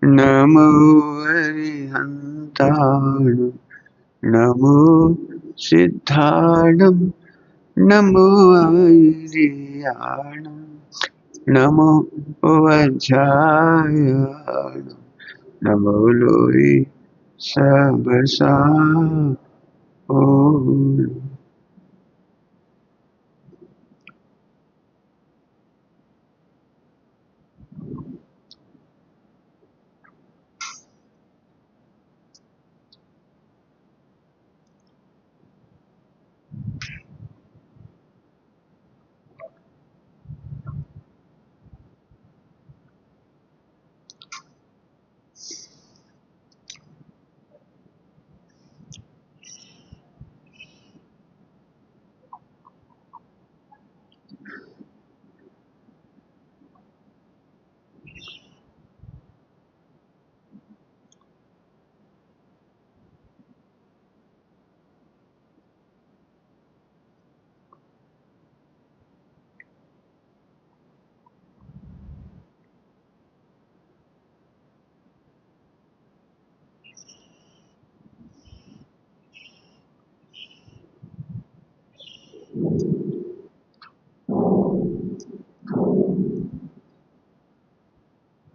नमो अरिहन्ताणं नमो सिद्धाणं नमो आर्याणं नमो वज्रायणं नमो लोई सबसा ओम।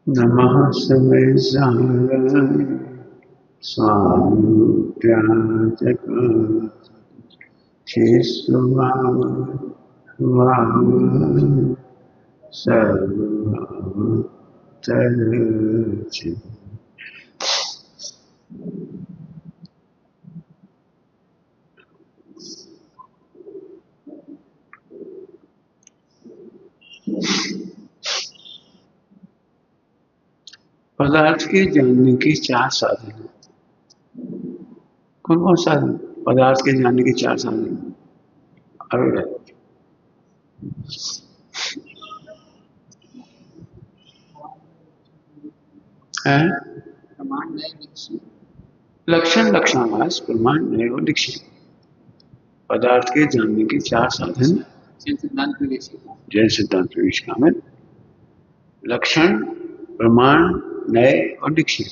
नमः सर्वेशाय स्वामित्याजक शेषवाव वाव सर्वभूतलक्ष्मी। पदार्थ के जानने के चार साधन। कौन कौन साधन? पदार्थ के जानने के चार साधन। अरे लक्षण लक्षणाभास प्रमाण नए और दीक्षित। पदार्थ के जानने के चार साधन जैन सिद्धांत प्रवेश कामत, लक्षण, प्रमाण, नए और दीक्षित।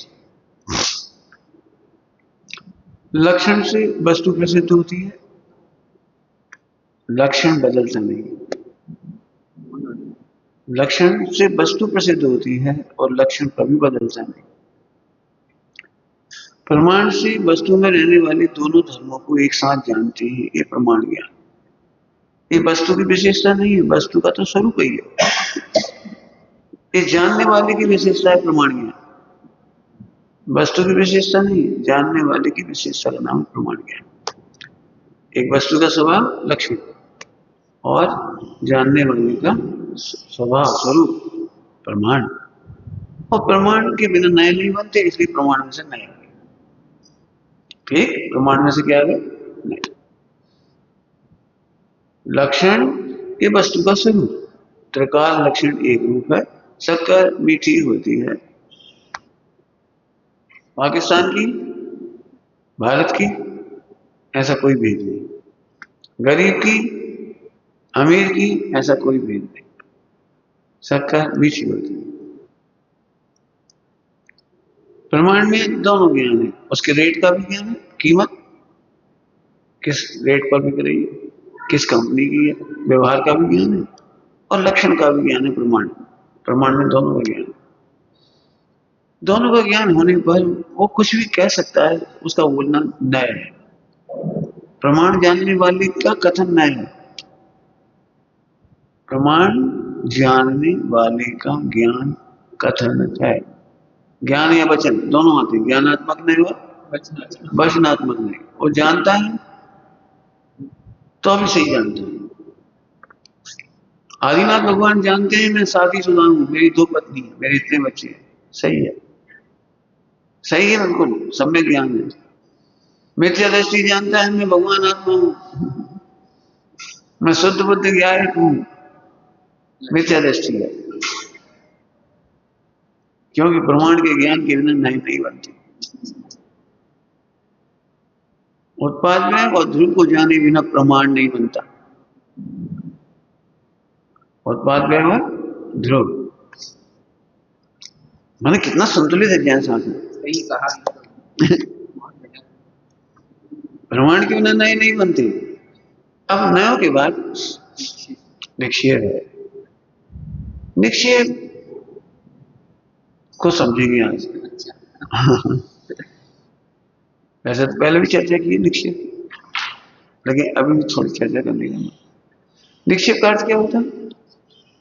लक्षण से वस्तु प्रसिद्ध होती है, लक्षण बदलता नहीं। लक्षण से वस्तु प्रसिद्ध होती है और लक्षण कभी बदलता नहीं। प्रमाण से वस्तु में रहने वाले दोनों धर्मों को एक साथ जानते हैं, ये प्रमाण ज्ञान। ये वस्तु की विशेषता नहीं है, वस्तु का तो स्वरूप ही है। ये जानने वाले की विशेषता है प्रमाण ज्ञान, वस्तु की विशेषता नहीं है, जानने वाले की विशेषता का नाम प्रमाण ज्ञान। एक वस्तु का स्वभाव लक्षण और जानने वाले का स्वभाव स्वरूप प्रमाण। और प्रमाण के बिना नए नहीं बनते, इसलिए प्रमाण में से नए। ठीक, प्रमाण में से क्या है? नए। लक्षण ये वस्तु का स्वरूप। त्रिकाल लक्षण एक रूप है। शक्कर मीठी होती है, पाकिस्तान की, भारत की, ऐसा कोई भेद नहीं। गरीब की, अमीर की, ऐसा कोई भेद नहीं। शक्कर मीठी होती है। प्रमाण में दोनों ज्ञान है, उसके रेट का भी ज्ञान है, कीमत किस रेट पर बिक रही है, किस कंपनी की है, व्यवहार का भी ज्ञान है और लक्षण का भी ज्ञान है। प्रमाण में दोनों का ज्ञान है। दोनों का ज्ञान होने पर वो कुछ भी कह सकता है, उसका बोलना नया है। प्रमाण जानने वाले का कथन नया है। प्रमाण जानने वाले का ज्ञान कथन है। ज्ञान या वचन दोनों आते हैं, ज्ञानात्मक नहीं हुआ, वचनात्मक नहीं। वो जानता है तो भी सही जानता है। आदिनाथ भगवान जानते हैं मैं शादीशुदा हूं, मेरी 2 पत्नी है, मेरे इतने बच्चे हैं। सही है, सही है, बिल्कुल सब में ज्ञान है। मिथ्या दृष्टि जानता है मैं भगवान आत्मा हूं, मैं शुद्ध बुद्ध ज्ञायक हूं। मिथ्या दृष्टि है, क्योंकि प्रमाण के ज्ञान के बिना नहीं बनती। उत्पाद में और ध्रुव को जाने बिना प्रमाण नहीं बनता। उत्पाद में और ध्रुव, मैंने कितना संतुलित है ज्ञान शास्त्र। सही कहा। ब्रह्मांड की बिना नए नहीं बनती। अब नयों के बाद निक्षेप है। निक्षेप को समझेंगे आज। वैसे तो पहले भी चर्चा की है निक्षेप, लेकिन अभी भी थोड़ी चर्चा करने का। निक्षेप का अर्थ क्या होता है?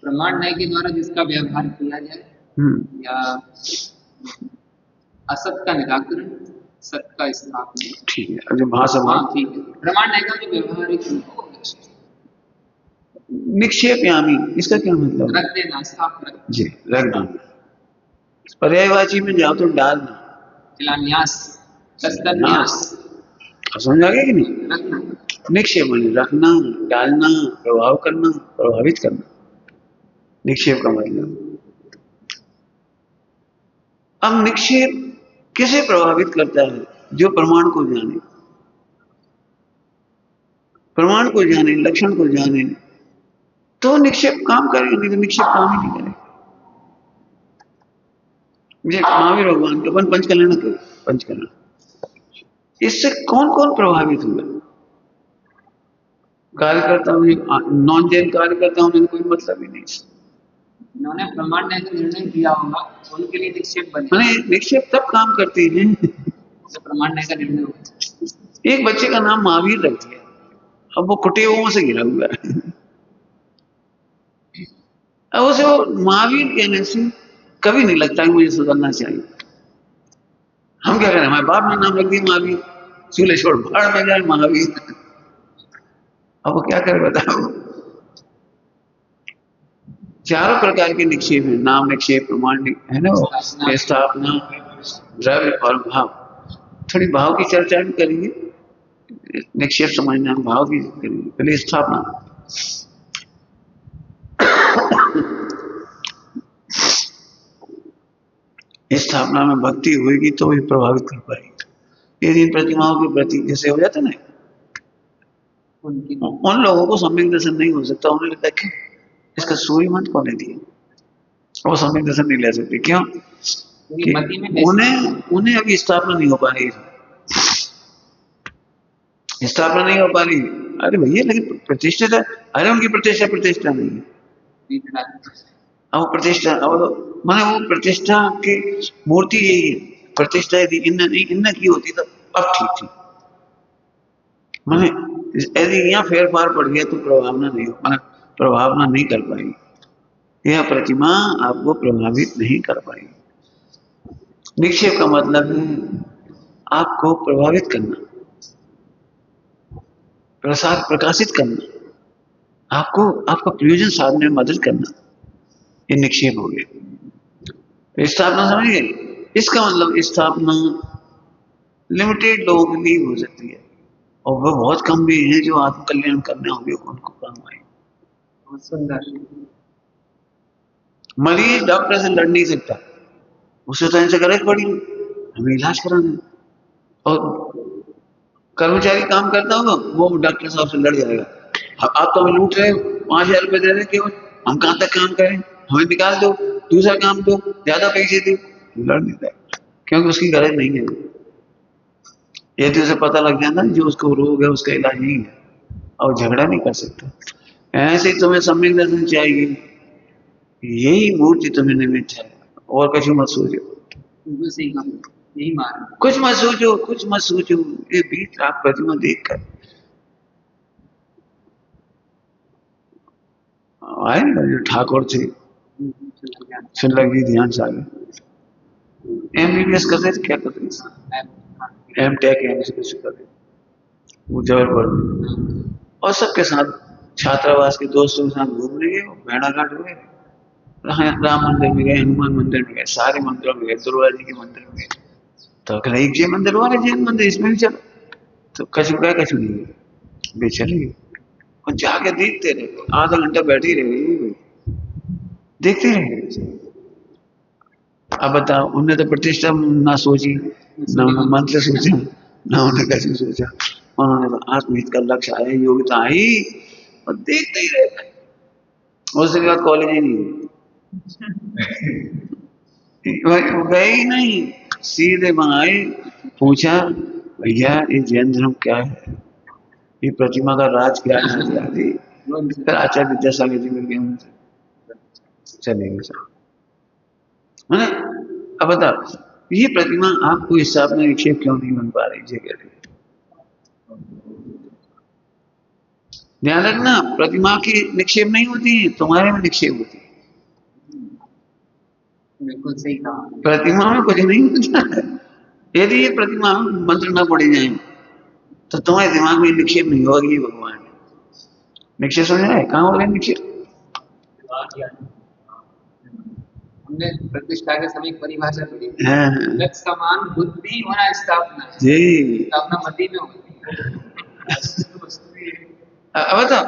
ब्रह्मांड नय के द्वारा जिसका व्यवहार किया जाए या असत का निराकरण, सत का स्थापना। ठीक है, अभी भाषा। हाँ ठीक है, ब्रह्मांड नय का जो व्यवहार है निक्षेप यानी इसका क्या मतलब? रख देना, साफ रख जी, रखना। पर्यायवाची में जाओ तो डालना, शिलान्यास, दस्तन्यास। समझ आ गया कि नहीं? रखना। निक्षेप माने रखना, डालना, प्रभाव करना, प्रभावित करना, निक्षेप का मतलब। अब निक्षेप किसे प्रभावित करता है? जो प्रमाण को जाने, प्रमाण को जाने, लक्षण को जाने, तो निक्षेप काम करेगा, नहीं तो निक्षेप काम ही नहीं करेगा। महावीर भगवान के अपन पंचकल्याण के पंचकल्याण, इससे कौन कौन प्रभावित हुआ? कार्यकर्ताओं ने, नॉन जैन कार्यकर्ताओं ने कोई मतलब ही नहीं। उन्होंने ब्रह्मांड नय का निर्णय किया होगा, उनके लिए निक्षेप बने। मैंने निक्षेप तब काम करते हैं जब ब्रह्मांड नय का निर्णय हो। एक बच्चे का नाम महावीर रख दिया, अब वो कुटेवों से घिरा हुआ है। अब उसे वो महावीर कहने से कभी नहीं लगता कि मुझे सुधरना चाहिए। हम क्या करें, हमारे बाप ने नाम रख दिया महावीर, चूल्हे छोड़ भाड़ में जाए महावीर। अब वो क्या करे बताओ? चारों प्रकार के निक्षेप है, नाम निक्षेप, प्रमाण है ना, स्थापना, द्रव्य और भाव। थोड़ी भाव की चर्चा भी करेंगे, निक्षेप समझना, भाव की करेंगे। पहले स्थापना। स्थापना में भक्ति होगी तो भी प्रभावित कर पाएगी। यदि इन प्रतिमाओं के प्रति जैसे हो जाता ना, उन लोगों को सम्यक दर्शन नहीं हो सकता। उन्होंने लगता कि इसका सूर्य मंत्र कौन दिया, वो सम्यक दर्शन नहीं ले सकते। क्यों? कि उन्हें अभी स्थापना नहीं हो पा रही, स्थापना नहीं हो पा रही। अरे भैया लेकिन प्रतिष्ठित है, अरे उनकी प्रतिष्ठा नहीं है। अब प्रतिष्ठा, अब माने वो प्रतिष्ठा की मूर्ति यही है। प्रतिष्ठा यदि इन्न की होती तो अब ठीक थी। माने यदि यहाँ फेर फार पड़ गया तो प्रभावना नहीं, माने प्रभावना नहीं कर पाएगी। यह प्रतिमा आपको प्रभावित नहीं कर पाएगी। निक्षेप का मतलब है आपको प्रभावित करना, प्रसार प्रकाशित करना, आपको आपका प्रयोजन साधने में मदद करना, ये निक्षेप हो गया। स्थापना समझ गए? इसका मतलब स्थापना लिमिटेड लोगों के लिए हो सकती है, और वो बहुत कम भी हैं जो आत्मकल्याण करने होंगे उनको काम आए। बहुत सुंदर। मरीज डॉक्टर से लड़ नहीं सकता, उसे तो इनसे गरज पड़ी, हमें इलाज कराना। और कर्मचारी काम करता होगा, वो डॉक्टर साहब से लड़ जाएगा, आप तो हमें लूट रहे हो, 5,000 रुपए दे रहे केवल, हम कहाँ तक काम करें, हमें निकाल दो, दूसरा काम दो, ज्यादा पैसे दो। लड़ नहीं जाएगा क्योंकि उसकी गरज नहीं है। यदि उसे पता लग जाता जो उसको रोग है उसका इलाज नहीं है, और झगड़ा नहीं कर सकता। ऐसे ही तुम्हें सम्यक दर्शन चाहिए, यही मूर्ति तुम्हें निमित्त है, और कुछ मत सोचो। यही मार, कुछ मत सोचो, कुछ मत सोचो। ये बीच आप प्रतिमा देख कर आए ना, जो ठाकुर थे सुलभ जी ध्यान सागर, MBBS कर रहे थे, क्या कर रहे थे, M.Tech कुछ कर रहे, वो जबलपुर में, और सबके साथ छात्रावास के दोस्तों के साथ घूमने गए, भेड़ा घाट हुए, राम मंदिर में गए, हनुमान मंदिर में गए, सारे मंदिरों में गए, दुर्गा जी के मंदिर में गए। तो अगर एक जैन मंदिर हुआ ना, जैन मंदिर इसमें भी चलो, तो कछु गए कछु नहीं, बेचले और जाके देखते रहे, आधा घंटा बैठे रहे, देखते रहे। अब बताओ, उन्हें तो प्रतिष्ठा ना सोची, ना उन्हें मंत्र सोचा, ना उन्हें कछु सोचा, उन्होंने तो आत्महित का लक्ष्य आया, योग्यता आई, और देखते ही रहे। उसके बाद कॉलेज ही नहीं, गए ही नहीं, सीधे वहां आए, पूछा भैया ये जैन धर्म क्या है, ये प्रतिमा का राज क्या है आदि। फिर आचार्य विद्यासागर जी मिल गए उनसे, चलेंगे सर। मैंने अब बताओ ये प्रतिमा आपको हिसाब में निक्षेप क्यों नहीं बन पा रही जगह? ध्यान रखना, प्रतिमा की निक्षेप नहीं होती है, तुम्हारे में निक्षेप होती है। बिल्कुल सही कहा। प्रतिमा में कुछ नहीं होता है। यदि ये प्रतिमा मंत्र न पड़े जाए तो तुम्हारे दिमाग में निक्षेप नहीं होगी भगवान। निक्षेप समझ आए कहाँ हो रहे निक्षेप? हमने प्रतिष्ठा के समय एक परिभाषा पढ़ी, हाँ लक्ष्य समान बुद्धि होना स्थापना, जी। स्थापना मति में होती अब बताओ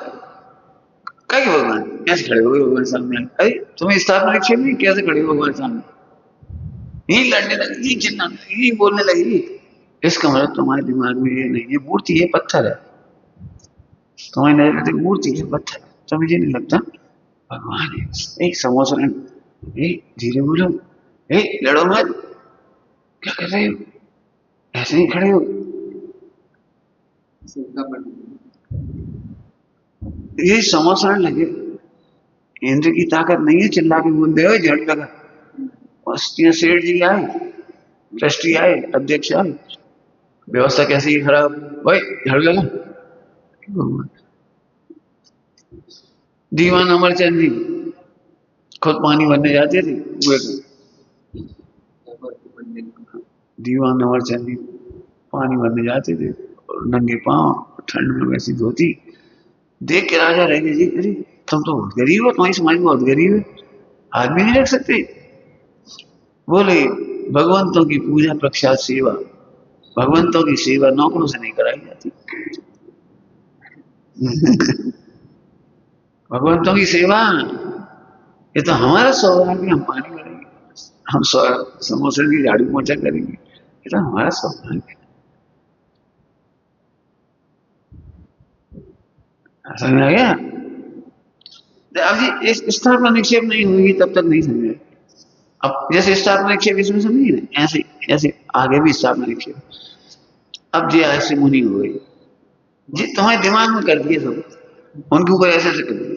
क्या भगवान कैसे खड़े हो गए भगवान सामने? अरे तुम्हें स्थापना निक्षेप नहीं, कैसे खड़े हो भगवान सामने? यही लड़ने लगी, यही चिल्लाने लगी, यही बोलने लगी। इसका मतलब तुम्हारे दिमाग में ये नहीं है मूर्ति है पत्थर है, तुम्हारी नजर में मूर्ति है पत्थर, तो मुझे नहीं लगता भगवान है। एक समोसा धीरे बोलो, लड़ो मत, क्या कर रहे हो, ऐसे ही खड़े हो। ये समोसा लगे, इंद्र की ताकत नहीं है चिल्ला के बोल दे झड़ लगा। सेठ जी आए, ट्रस्टी आए, अध्यक्ष आए, व्यवस्था कैसी है खराब, भाई झड़ लगा। दीवान अमरचंद जी खुद पानी भरने जाते थे, दीवान अमरचंद जी पानी भरने जाते थे और नंगे पांव ठंड में वैसी धोती देख के राजा रह गए जी, अरे तुम तो बहुत गरीब हो, तुम्हारी समाज बहुत गरीब है, आदमी नहीं रख सकते। बोले भगवंतों की पूजा प्रख्यात सेवा, भगवंतों की सेवा नौकरों से नहीं कराई जाती। भगवंतों की सेवा ये तो हमारा सौभाग्य, हम पानी भरेंगे, हम समोसे की झाड़ू पोंछा करेंगे, ये तो हमारा सौभाग्य। समझ आ गया? अब जी इस स्थापना निक्षेप नहीं होगी तब तक नहीं समझे। अब जैसे स्थापना निक्षेप इसमें समझिए ना, ऐसे ऐसे आगे भी स्थापना निक्षेप। अब जी ऐसे मुनि हो गई जी, तुम्हारे दिमाग में कर दिए सब, उनके ऊपर ऐसे ऐसे कर दिए।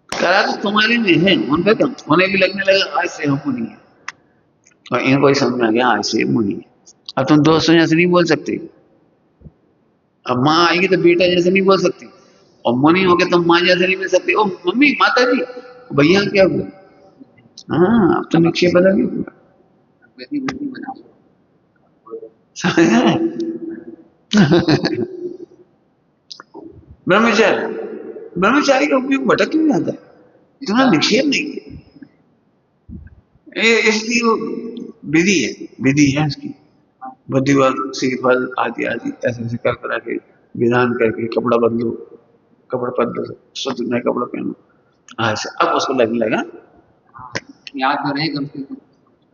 करा तो तुम्हारे में है, उन पे कम, उन्हें भी लगने लगा आज से हम मुनि है, और इनको ही समझ में आ गया आज से मुनि है। अब तुम दोस्तों जैसे नहीं बोल सकते, अब माँ आएगी तो बेटा जैसे नहीं बोल सकती, और मुनि हो गए तो माँ जैसे नहीं बोल सकते, ओ मम्मी माता जी भैया क्या हुआ। हाँ अब तो निक्षेप बदल गया। ब्रह्मचारी, ब्रह्मचारी का उपयोग भटक क्यों जाता है? इतना निक्षेप नहीं है, इसकी वो विधि है, विधि है इसकी, बुद्धिवर्ग फल आदि आदि ऐसे ऐसे कर करा के विधान करके कपड़ा बदलो, कपड़ा बदलो, शुद्ध नया कपड़ा पहनो, ऐसे अब उसको लगने लगा याद तो रहे कम से कम।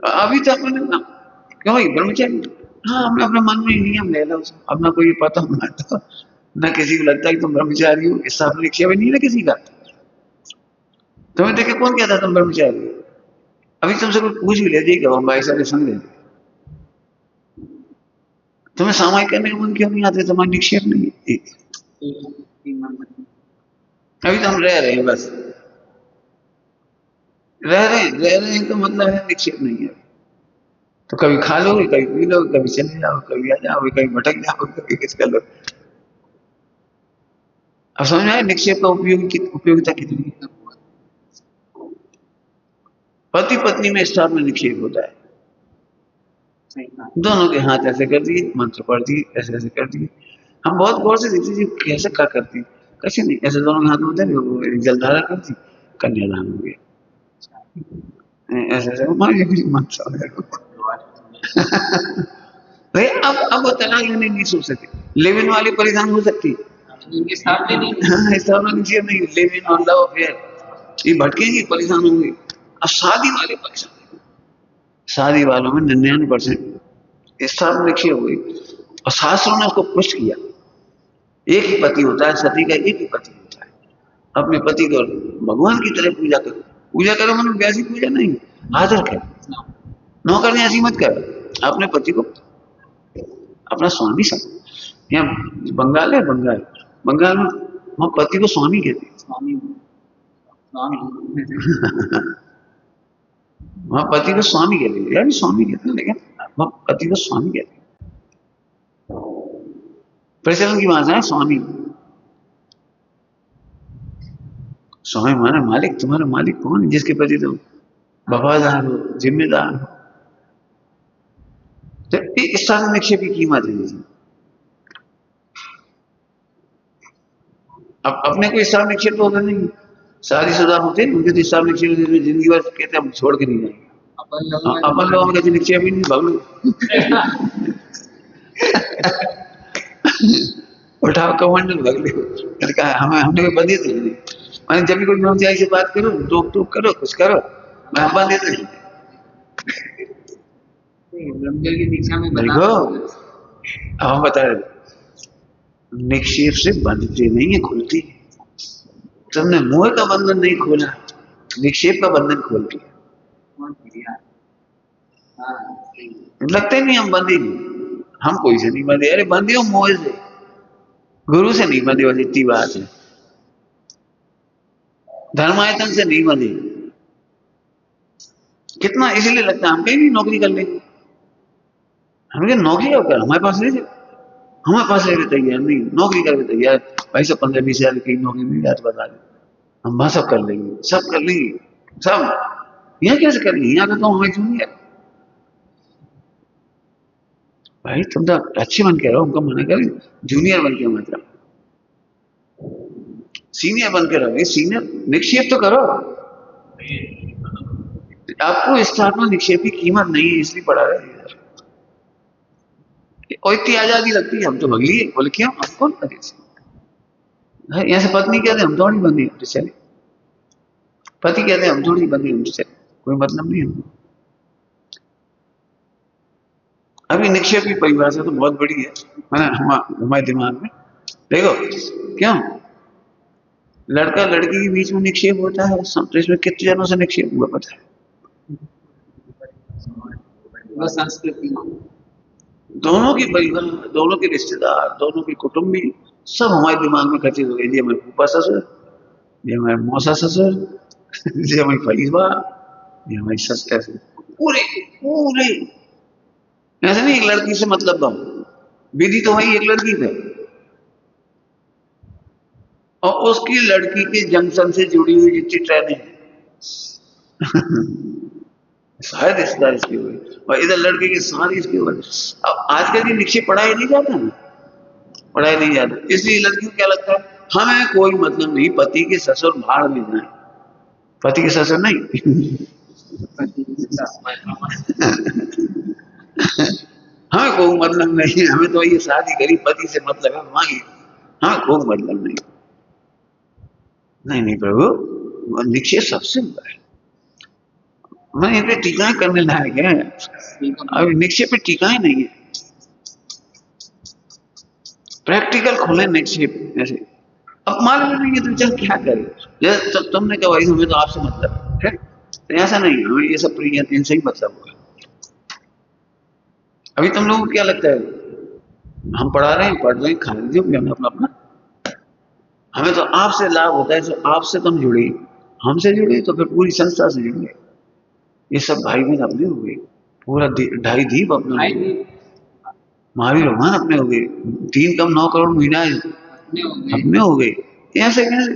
अभी तो अपने क्यों भाई ब्रह्मचारी, हाँ हमने अपने मन में नियम ले ला उसको, अब ना कोई पता तो ना किसी को लगता है कि तुम ब्रह्मचारी हो, इससे अपने निक्षेप नहीं है ना किसी का। तुम्हें देखे कौन कहता तुम ब्रह्मचारी हो? अभी तुमसे कोई पूछ भी ले देगा हम भाई साहब के संग लेंगे, तुम्हें सामायिक करने का मन क्यों नहीं आते? तुम्हारा निक्षेप नहीं है। अभी तो हम रह रहे हैं, बस रह रहे हैं तो मतलब है निक्षेप नहीं है। तो कभी खा लोगे, कभी पी लोगे, कभी चले जाओ, कभी आ जाओगे, कभी भटक जाओगे, कभी कुछ कर लो। अब समझ में आया निक्षेप का उपयोगिता कितनी है? पति पत्नी में स्टार में निक्षेप होता है, दोनों के हाथ ऐसे कर दिए, मंत्र पढ़ दिए, ऐसे ऐसे कर दिए। हम बहुत गौर से देखते जी कैसे क्या करती, कैसे नहीं, ऐसे दोनों के हाथ में होता है, जलधारा कर दी, कन्यादान हो गया, ऐसे ऐसे मंत्र हो गया। भाई अब वो तलाक लेने नहीं सोच सकते, लिव इन वाली परेशान हो सकती है, लिव इन और लव अफेयर, ये भटकेंगे, परेशान होंगे। अब शादी वाले परेशान, शादी वालों में 99% स्थान निक्षेप हुई, और शास्त्रों ने उसको पुष्ट किया। एक ही पति होता है, सती का एक ही पति होता है, अपने पति को भगवान की तरह पूजा करो, पूजा करो मतलब वैसी पूजा नहीं, आदर कर। नौकर ने ऐसी मत कर, अपने पति को अपना स्वामी समझ। यहाँ बंगाल है, बंगाल, बंगाल में वहाँ पति को स्वामी कहते हैं। स्वामी स्वामी वहाँ पति को स्वामी कहते हैं, यार स्वामी कहते हैं, लेकिन वहाँ पति को स्वामी कहते हैं। प्रचलन की भाषा है स्वामी। स्वामी माने मालिक। तुम्हारा मालिक कौन है? जिसके प्रति तुम वफादार हो, जिम्मेदार हो। तो इस साल निक्षेप की कीमत है। अब अपने को हिसाब निक्षेप तो होगा नहीं, शादीशुदा होते हैं उनके तो हिसाब निक्षेप जिंदगी भर कहते हैं हम छोड़ के नहीं जाएंगे। अपन लोगों का निक्षेप ही नहीं, भाग उठाओ कमांडल भाग लो। कहा हमें हमने कोई बंदी तो नहीं, मैंने जब भी कोई नौसियाई से बात करो, टोक टोक करो, कुछ करो, मैं बंदी तो नहीं। ब्रह्मचर्य की दीक्षा में देखो अब हम बता रहे निक्षेप से बंधते नहीं है, खुलती है। तुमने मोह का बंधन नहीं खोला, निक्षेप का बंधन खोल दिया। लगते नहीं हम बंधे नहीं, हम कोई से नहीं बंधे। अरे बंधे हो मोह से, गुरु से नहीं बंधे हो, इतनी बात है। धर्मायतन से नहीं बंधे। कितना इसलिए लगता है हम कहीं भी नौकरी कर लेंगे। हमें नौकरी कब कर, हमारे पास नहीं, हमारे पास रहने तैयार नहीं, नौकरी करके तैयार। भाई सब 15-20 हजार की नौकरी मिल जाए तो बता दें, हम वहां सब कर लेंगे, सब कर लेंगे, सब। यहाँ कैसे कर लेंगे? यहाँ का तो हमें जूनियर। भाई तुम तो अच्छे बन के रहो, हमको मना कर, जूनियर बन के मत रहो, सीनियर बन के रहो। सीनियर निक्षेप तो करो। आपको स्टार्ट में निक्षेप की कीमत नहीं है, इसलिए पढ़ा रहे हैं। और इतनी आजादी लगती है, हम तो भग लिए। बोले क्यों? हम कौन बने? यहाँ से पत्नी कहते हम थोड़ी बंदी हमसे चले, पति कहते हम थोड़ी बंदी हमसे चले, कोई मतलब नहीं हमको। अभी निक्षेप की परिभाषा तो बहुत बड़ी है, हमारे दिमाग में। देखो क्यों लड़का लड़की के बीच में निक्षेप होता है, तो इसमें कितने जनों से निक्षेप हुआ पता है? संस्कृति, दोनों की परिवार, दोनों के रिश्तेदार, दोनों के कुटुंबी, सब हमारे दिमाग में खचित हो गए। ये हमारे फूफा ससुर, ये हमारे मौसा ससुर, ये हमारी फरीबा, ये हमारी सस, ऐसे पूरे पूरे। ऐसे नहीं एक लड़की से मतलब विधि तो वही एक लड़की पे, और उसकी लड़की के जंक्शन से जुड़ी हुई जितनी ट्रेनें हैं शायद रिश्तेदार इसकी हुई, और इधर लड़के की सारी इसकी हुई। अब आजकल की निक्षेप पढ़ाई नहीं जाता ना, पढ़ाई नहीं जाता, इसलिए लड़की को क्या लगता है हमें कोई मतलब नहीं, पति के ससुर भाड़ में जाए, पति के ससुर नहीं हमें कोई मतलब नहीं, हमें तो ये शादी करी, पति से मतलब है मांगी, हमें कोई मतलब नहीं। नहीं नहीं प्रभु, निक्षेप सबसे बड़ा है। मैं इन पे टीकाएं करने लायक है, अभी निक्षेप पे टीकाएं नहीं है। प्रैक्टिकल खोले निक्षेप ऐसे। अब मालूम नहीं है तो चल क्या करे, जैसे तुमने कहा भाई हमें तो आपसे मतलब है, तो ऐसा नहीं, हमें ये सब प्रिय इनसे ही मतलब होगा। अभी तुम लोगों को क्या लगता है हम पढ़ा रहे हैं, पढ़ रहे हैं, खा रहे हैं, हमें अपना अपना, हमें तो आपसे लाभ होता है। तो आपसे तुम जुड़े, हमसे जुड़े, तो फिर पूरी संस्था से जुड़े। ये सब भाई बहन अपने हो गए, पूरा ढाई दीप अपने हो गए, महावीर भगवान अपने हो गए, 3 कम 9 करोड़ महीना अपने हो गए। ऐसे कैसे?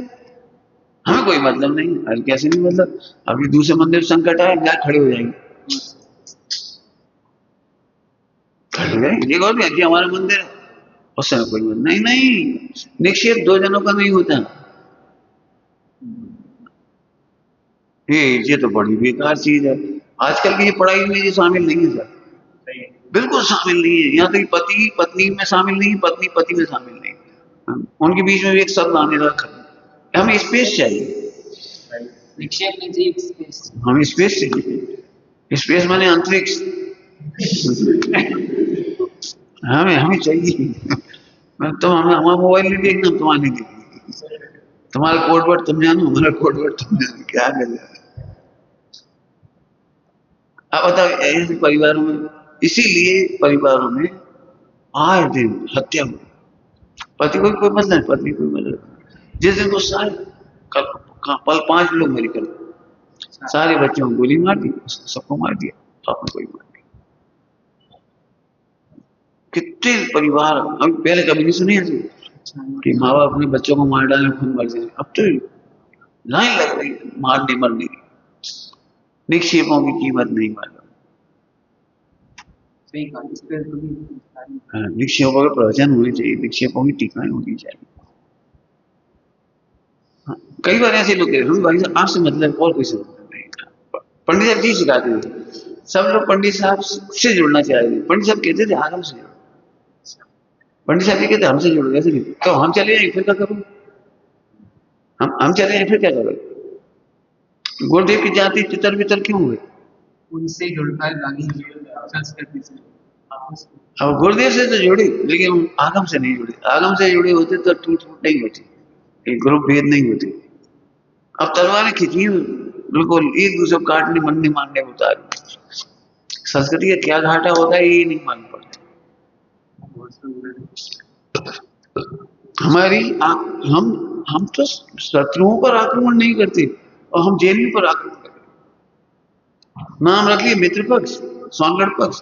हमें कोई मतलब नहीं। अरे कैसे नहीं मतलब? अभी दूसरे मंदिर संकट आए, क्या खड़े हो जाएंगे, खड़े हो जाएंगे। ये कहोगे कि हमारा मंदिर है, उससे कोई मतलब नहीं। नहीं, निक्षेप 2 जनों का नहीं होता। ये तो बड़ी बेकार चीज है। आजकल की ये पढ़ाई में ये शामिल नहीं है सर, बिल्कुल शामिल नहीं है। यहाँ तक पति पत्नी में शामिल नहीं, पत्नी पति में शामिल नहीं, उनके बीच में भी एक शब्द आने लगा। हमें स्पेस चाहिए, निक्षेप में चाहिए स्पेस, हमें स्पेस चाहिए। स्पेस माने अंतरिक्ष हमें चाहिए। तुम हमारा मोबाइल नहीं देखना, तुम्हारा नहीं देखना, तुम्हारा कोड वर्ड तुम जानो, हमारा कोड वर्ड तुम जानो, क्या कर अब बताओ ऐसे परिवारों में, इसीलिए परिवारों में आए दिन हत्या हुई। पति को कोई मतलब नहीं, पत्नी को कोई मतलब नहीं। जिस दिन गुस्सा है, कल पल 5 लोग मेरी कल, सारे बच्चों को गोली मार दी, सबको मार दिया, तो आपने कोई मार दिया। कितने परिवार अभी पहले कभी नहीं सुने ऐसे कि माँ बाप अपने बच्चों को मार डाले, खुद मर जाए। अब तो लाइन लग रही है मारने मरने की। निक्षेपों की कीमत नहीं मालूम। सही कहा, इस पे तो भी निक्षेपों के प्रवचन होने चाहिए, निक्षेपों की टीकाएं होनी चाहिए। हाँ, कई बार ऐसे लोग कहते हैं भाई साहब आपसे मतलब और कोई से मतलब नहीं। पंडित साहब जी सिखाते थे, सब लोग पंडित साहब से जुड़ना चाहते। पंडित साहब कहते थे आगम से जुड़ो, पंडित साहब जी कहते हमसे जुड़ो, ऐसे नहीं तो हम चले जाए फिर क्या करो, हम चले जाए फिर क्या करो। गुरुदेव की जाति तितर बितर क्यों हुए? उनसे जुड़ता है बाकी संस्कृति से। अब गुरुदेव से तो जुड़े, लेकिन हम आगम से नहीं जुड़े। आगम से जुड़े होते तो टूट फूट नहीं होती, एक ग्रुप भेद नहीं होती। अब तलवारें खींची बिल्कुल एक दूसरे को काटने मरने मारने उतार। संस्कृति का क्या घाटा होता है ये नहीं मालूम पड़ता। हमारी हम तो शत्रुओं पर आक्रमण नहीं करते और हम जेल पर आक्रमण करते। नाम रख लिए मित्र पक्ष, सोनगढ़ पक्ष,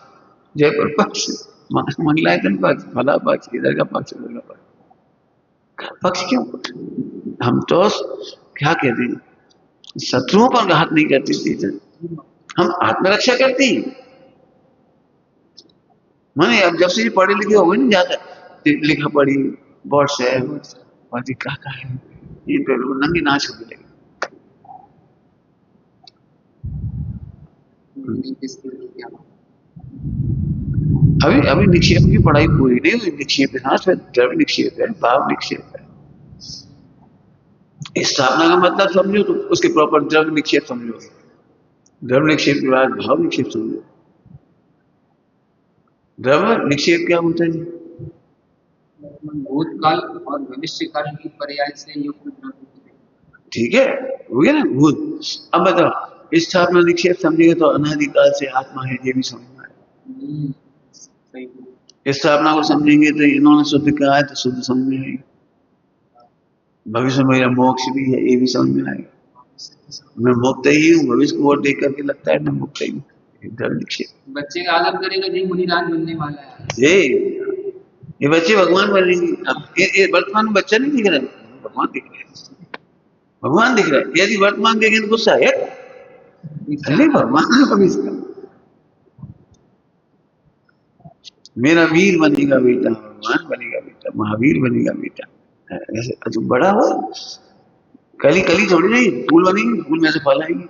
जयपुर पक्ष, मंगलायतन पक्ष, भला पक्ष, इधर का पक्ष, उधर का पक्ष। पक्ष क्यों? हम तो क्या कहते हैं, शत्रुओं पर घात नहीं करते थे, हम आत्मरक्षा करते हैं। मैंने अब जब से पढ़े लिखे हो गए नहीं जाता, लिखा पढ़ी व्हाट्सएप और क्या है इन पे नंगी नाच होने लगी। अभी अभी निक्षेप की पढ़ाई पूरी नहीं हुई। निक्षेप हाँ द्रव्य निक्षेप है, भाव निक्षेप है। स्थापना का मतलब समझो तो उसके प्रॉपर द्रव्य निक्षेप समझो, द्रव्य निक्षेप के बाद भाव निक्षेप समझो। द्रव्य निक्षेप क्या होता है? भूतकाल और भविष्य काल की पर्याय से युक्त द्रव्य। ठीक है, हो गया ना भूत। अब बताओ स्थापना निक्षेप समझेगा तो अनादिकाल से आत्मा है ये भी समझना है। स्थापना को समझेंगे तो इन्होंने शुद्ध कहा है तो शुद्ध समझ में आएगा। भविष्य में मेरा मोक्ष भी है ये भी समझ में आएगा। मैं मुक्त ही हूँ, भविष्य को और देख करके लगता है मैं मुक्त ही हूँ। बच्चे का आदर करेगा जी मुनिराज बनने वाला है। ये बच्चे भगवान बनेंगे। अब ये वर्तमान में बच्चा नहीं दिख रहा है, भगवान दिख रहा है, भगवान दिख रहा है। यदि वर्तमान देखें तो गुस्सा है नहीं, भगवान भविष्य मेरा वीर बनेगा बेटा, भगवान बनेगा बेटा, महावीर बनेगा बेटा। ऐसे तो बड़ा हो, कली कली थोड़ी नहीं फूल बनेगी, फूल में से फल आएंगे।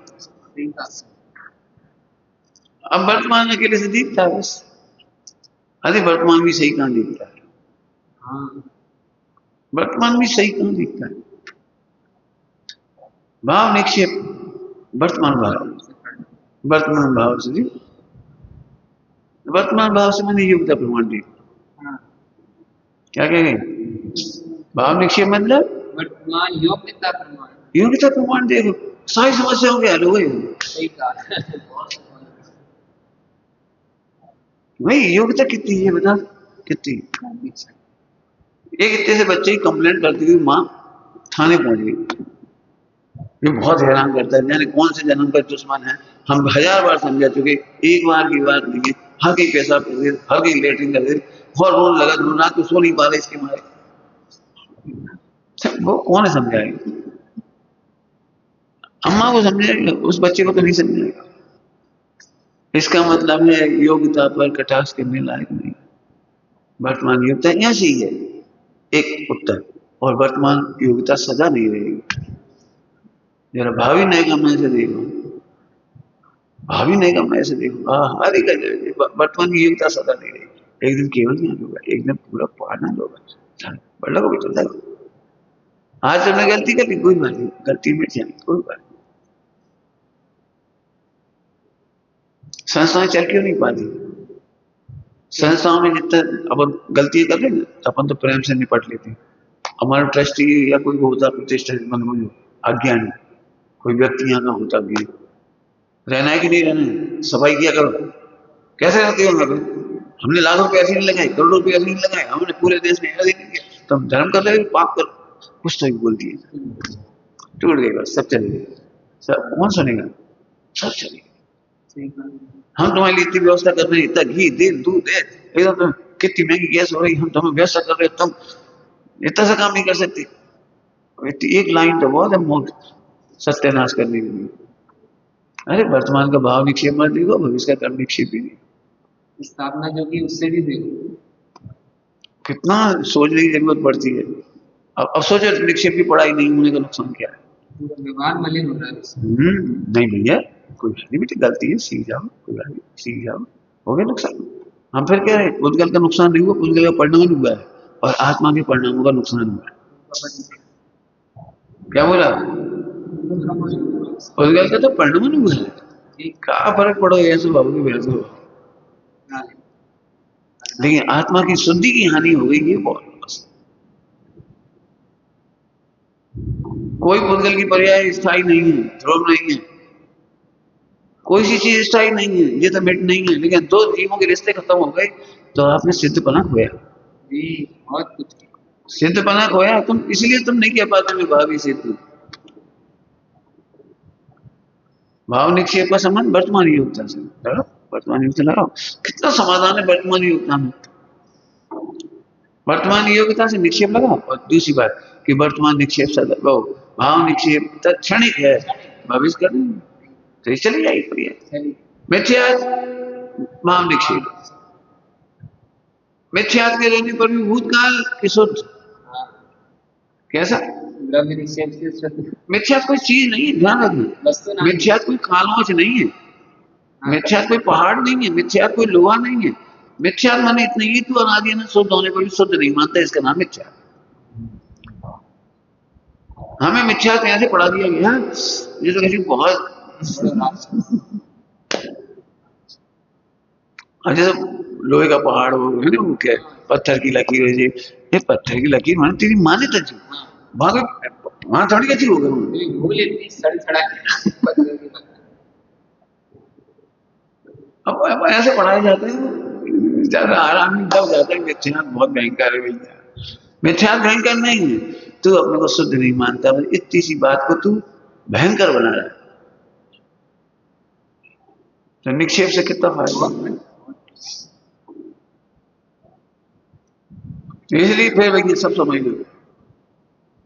अब वर्तमान अकेले से दिखता है बस। अरे वर्तमान भी सही कहां दिखता है? हाँ, वर्तमान भी सही कहां दिखता है? भाव निक्षेप वर्तमान भाव, वर्तमान भाव से, वर्तमान भाव से मैंने योग्यता प्रमाण दी। क्या कहेंगे? भाव निक्षेप मतलब वर्तमान योग्यता प्रमाण, योग्यता प्रमाण देखो सारी समस्याओं के हल हो गए। भाई योग्यता कितनी है बता, कितनी? एक इतने से बच्चे की कंप्लेंट करती हुई माँ थाने पहुंच गई। ये बहुत हैरान करता है, यानी कौन से जन्म का दुश्मन है। हम 1000 बार समझा चुके, एक बार की बात नहीं है। हर कहीं पैसा कर दे, हर कहीं लेटरिन कर दे, और रोन लगा दो, रात को सो नहीं पा रहे इसके मारे। वो कौन है समझाएगा? अम्मा को समझाएगा, उस बच्चे को तो नहीं समझाएगा। इसका मतलब है योग्यता पर कटाक्ष करने लायक नहीं। वर्तमान योग्यता ऐसी है, एक उत्तर। और वर्तमान योग्यता सदा नहीं रहेगी। जरा भावी नए कमरे से देखो, भावी नए कमरे से देखो, हर एक वर्तमान की योग्यता सदा नहीं रहेगी। एक दिन केवल ज्ञान होगा, एक दिन पूरा पढ़ना होगा, पढ़ लो भी चलता है। आज तुमने गलती कर ली, कोई बात नहीं, गलती में जाए कोई बात नहीं। संस्थाएं चल क्यों नहीं पाती? संस्थाओं में जितना अपन गलतियां कर रहे हैं अपन तो प्रेम से निपट लेते हैं। हमारा ट्रस्टी या कोई होता प्रतिष्ठित मतलब अज्ञानी कोई व्यक्ति यहाँ का होता भी, रहना है कि नहीं रहना है, सफाई किया करो। कैसे रहते हो वहां पे? हमने लाख रुपए ऐसे नहीं लगाए, करोड़ों रुपए ऐसे नहीं लगाए, हमने पूरे देश में ऐसे नहीं किया, तुम धर्म कर रहे हो, पाप करो, कुछ तो बोल दिए, टूट गई बस, सब चले गए। सब कौन सुनेगा? सब चले गए। हम तुम्हारे लिए इतनी व्यवस्था कर रहे हैं, इतना घी तेल दूध है, एकदम तुम कितनी महंगी गैस हो रही, हम तुम्हें व्यवस्था कर रहे हैं, तुम इतना सा काम नहीं कर सकते? एक लाइन तो बहुत है मोट सत्यानाश करने के लिए। अरे वर्तमान का भाव निक्षेप मत देखो, भविष्य का कर्म निक्षेप भी नहीं। स्थापना जो की उससे भी देखो कितना सोचने की जरूरत पड़ती है। अब सोचो निक्षेप की पढ़ाई नहीं होने का नुकसान क्या है? पूरा व्यवहार मलिन हो रहा है उससे। नहीं भैया, कोई बात नहीं बेटी, गलती है, सीख जाओ, कोई बात नहीं, सीख जाओ, हो गया नुकसान। हम फिर कह रहे हैं पुद्गल का नुकसान नहीं हुआ, पुद्गल का परिणाम हुआ है, और आत्मा के परिणामों का नुकसान हुआ है। क्या बोला? पुद्गल का तो परिणाम हुआ है, क्या फर्क पड़ो ऐसे बाबू की वजह से। लेकिन आत्मा की शुद्धि की हानि हो गई, ये बहुत बस। कोई पुद्गल की पर्याय स्थायी नहीं है, ध्रुव नहीं है, कोई सी चीज स्थायी नहीं है, ये तो मिट नहीं है। लेकिन दो जीवों के रिश्ते खत्म हो गए तो आपने सिद्धपना खोया जी, बहुत कुछ सिद्धपना खोया तुम, इसलिए तुम नहीं कह पाते मैं भावी सिद्ध। भाव निक्षेप का संबंध वर्तमान योगता से लगाओ, वर्तमान योगता लगाओ, कितना समाधान है वर्तमान योगता में। वर्तमान योग्यता से निक्षेप लगाओ। और दूसरी बात कि वर्तमान निक्षेप सदा भाव निक्षेप तत्क्षणिक है, भविष्य का नहीं, तो ये चली जाएगी प्रिय। मिथ्यात भाव निक्षेप, मिथ्यात के रहने पर भी भूतकाल की शुद्ध। कैसा? द्रव्य निक्षेप से शुद्ध। मिथ्यात कोई चीज नहीं है, ध्यान रखना। मिथ्यात कोई कालवाच नहीं है, मिथ्यात कोई पहाड़ नहीं है, मिथ्यात कोई लोहा नहीं है। मिथ्यात माने इतने ही तू अनादि अनंत शुद्ध होने पर भी शुद्ध नहीं मानता, इसका नाम मिथ्या। हमें मिथ्यात यहां से पढ़ा दिया गया, ये तो किसी बहुत जैसे लोहे का पहाड़ हो है ना, वो क्या पत्थर की लकीर है जी, ये पत्थर की लकीर माने तेरी माने तो जी वहां थोड़ी कैसी होगा, भूल इतनी सड़ अब ऐसे पढ़ाए जाते हैं, ज्यादा आराम नहीं दब जाता है। मिथ्यात बहुत भयंकर है भैया, मिथ्यात भयंकर नहीं है, तू अपने को शुद्ध नहीं मानता, इतनी सी बात को तू भयंकर बना रहा है, तो निक्षेप से कितना फायदा। इसलिए फिर भैया सब समझ लो,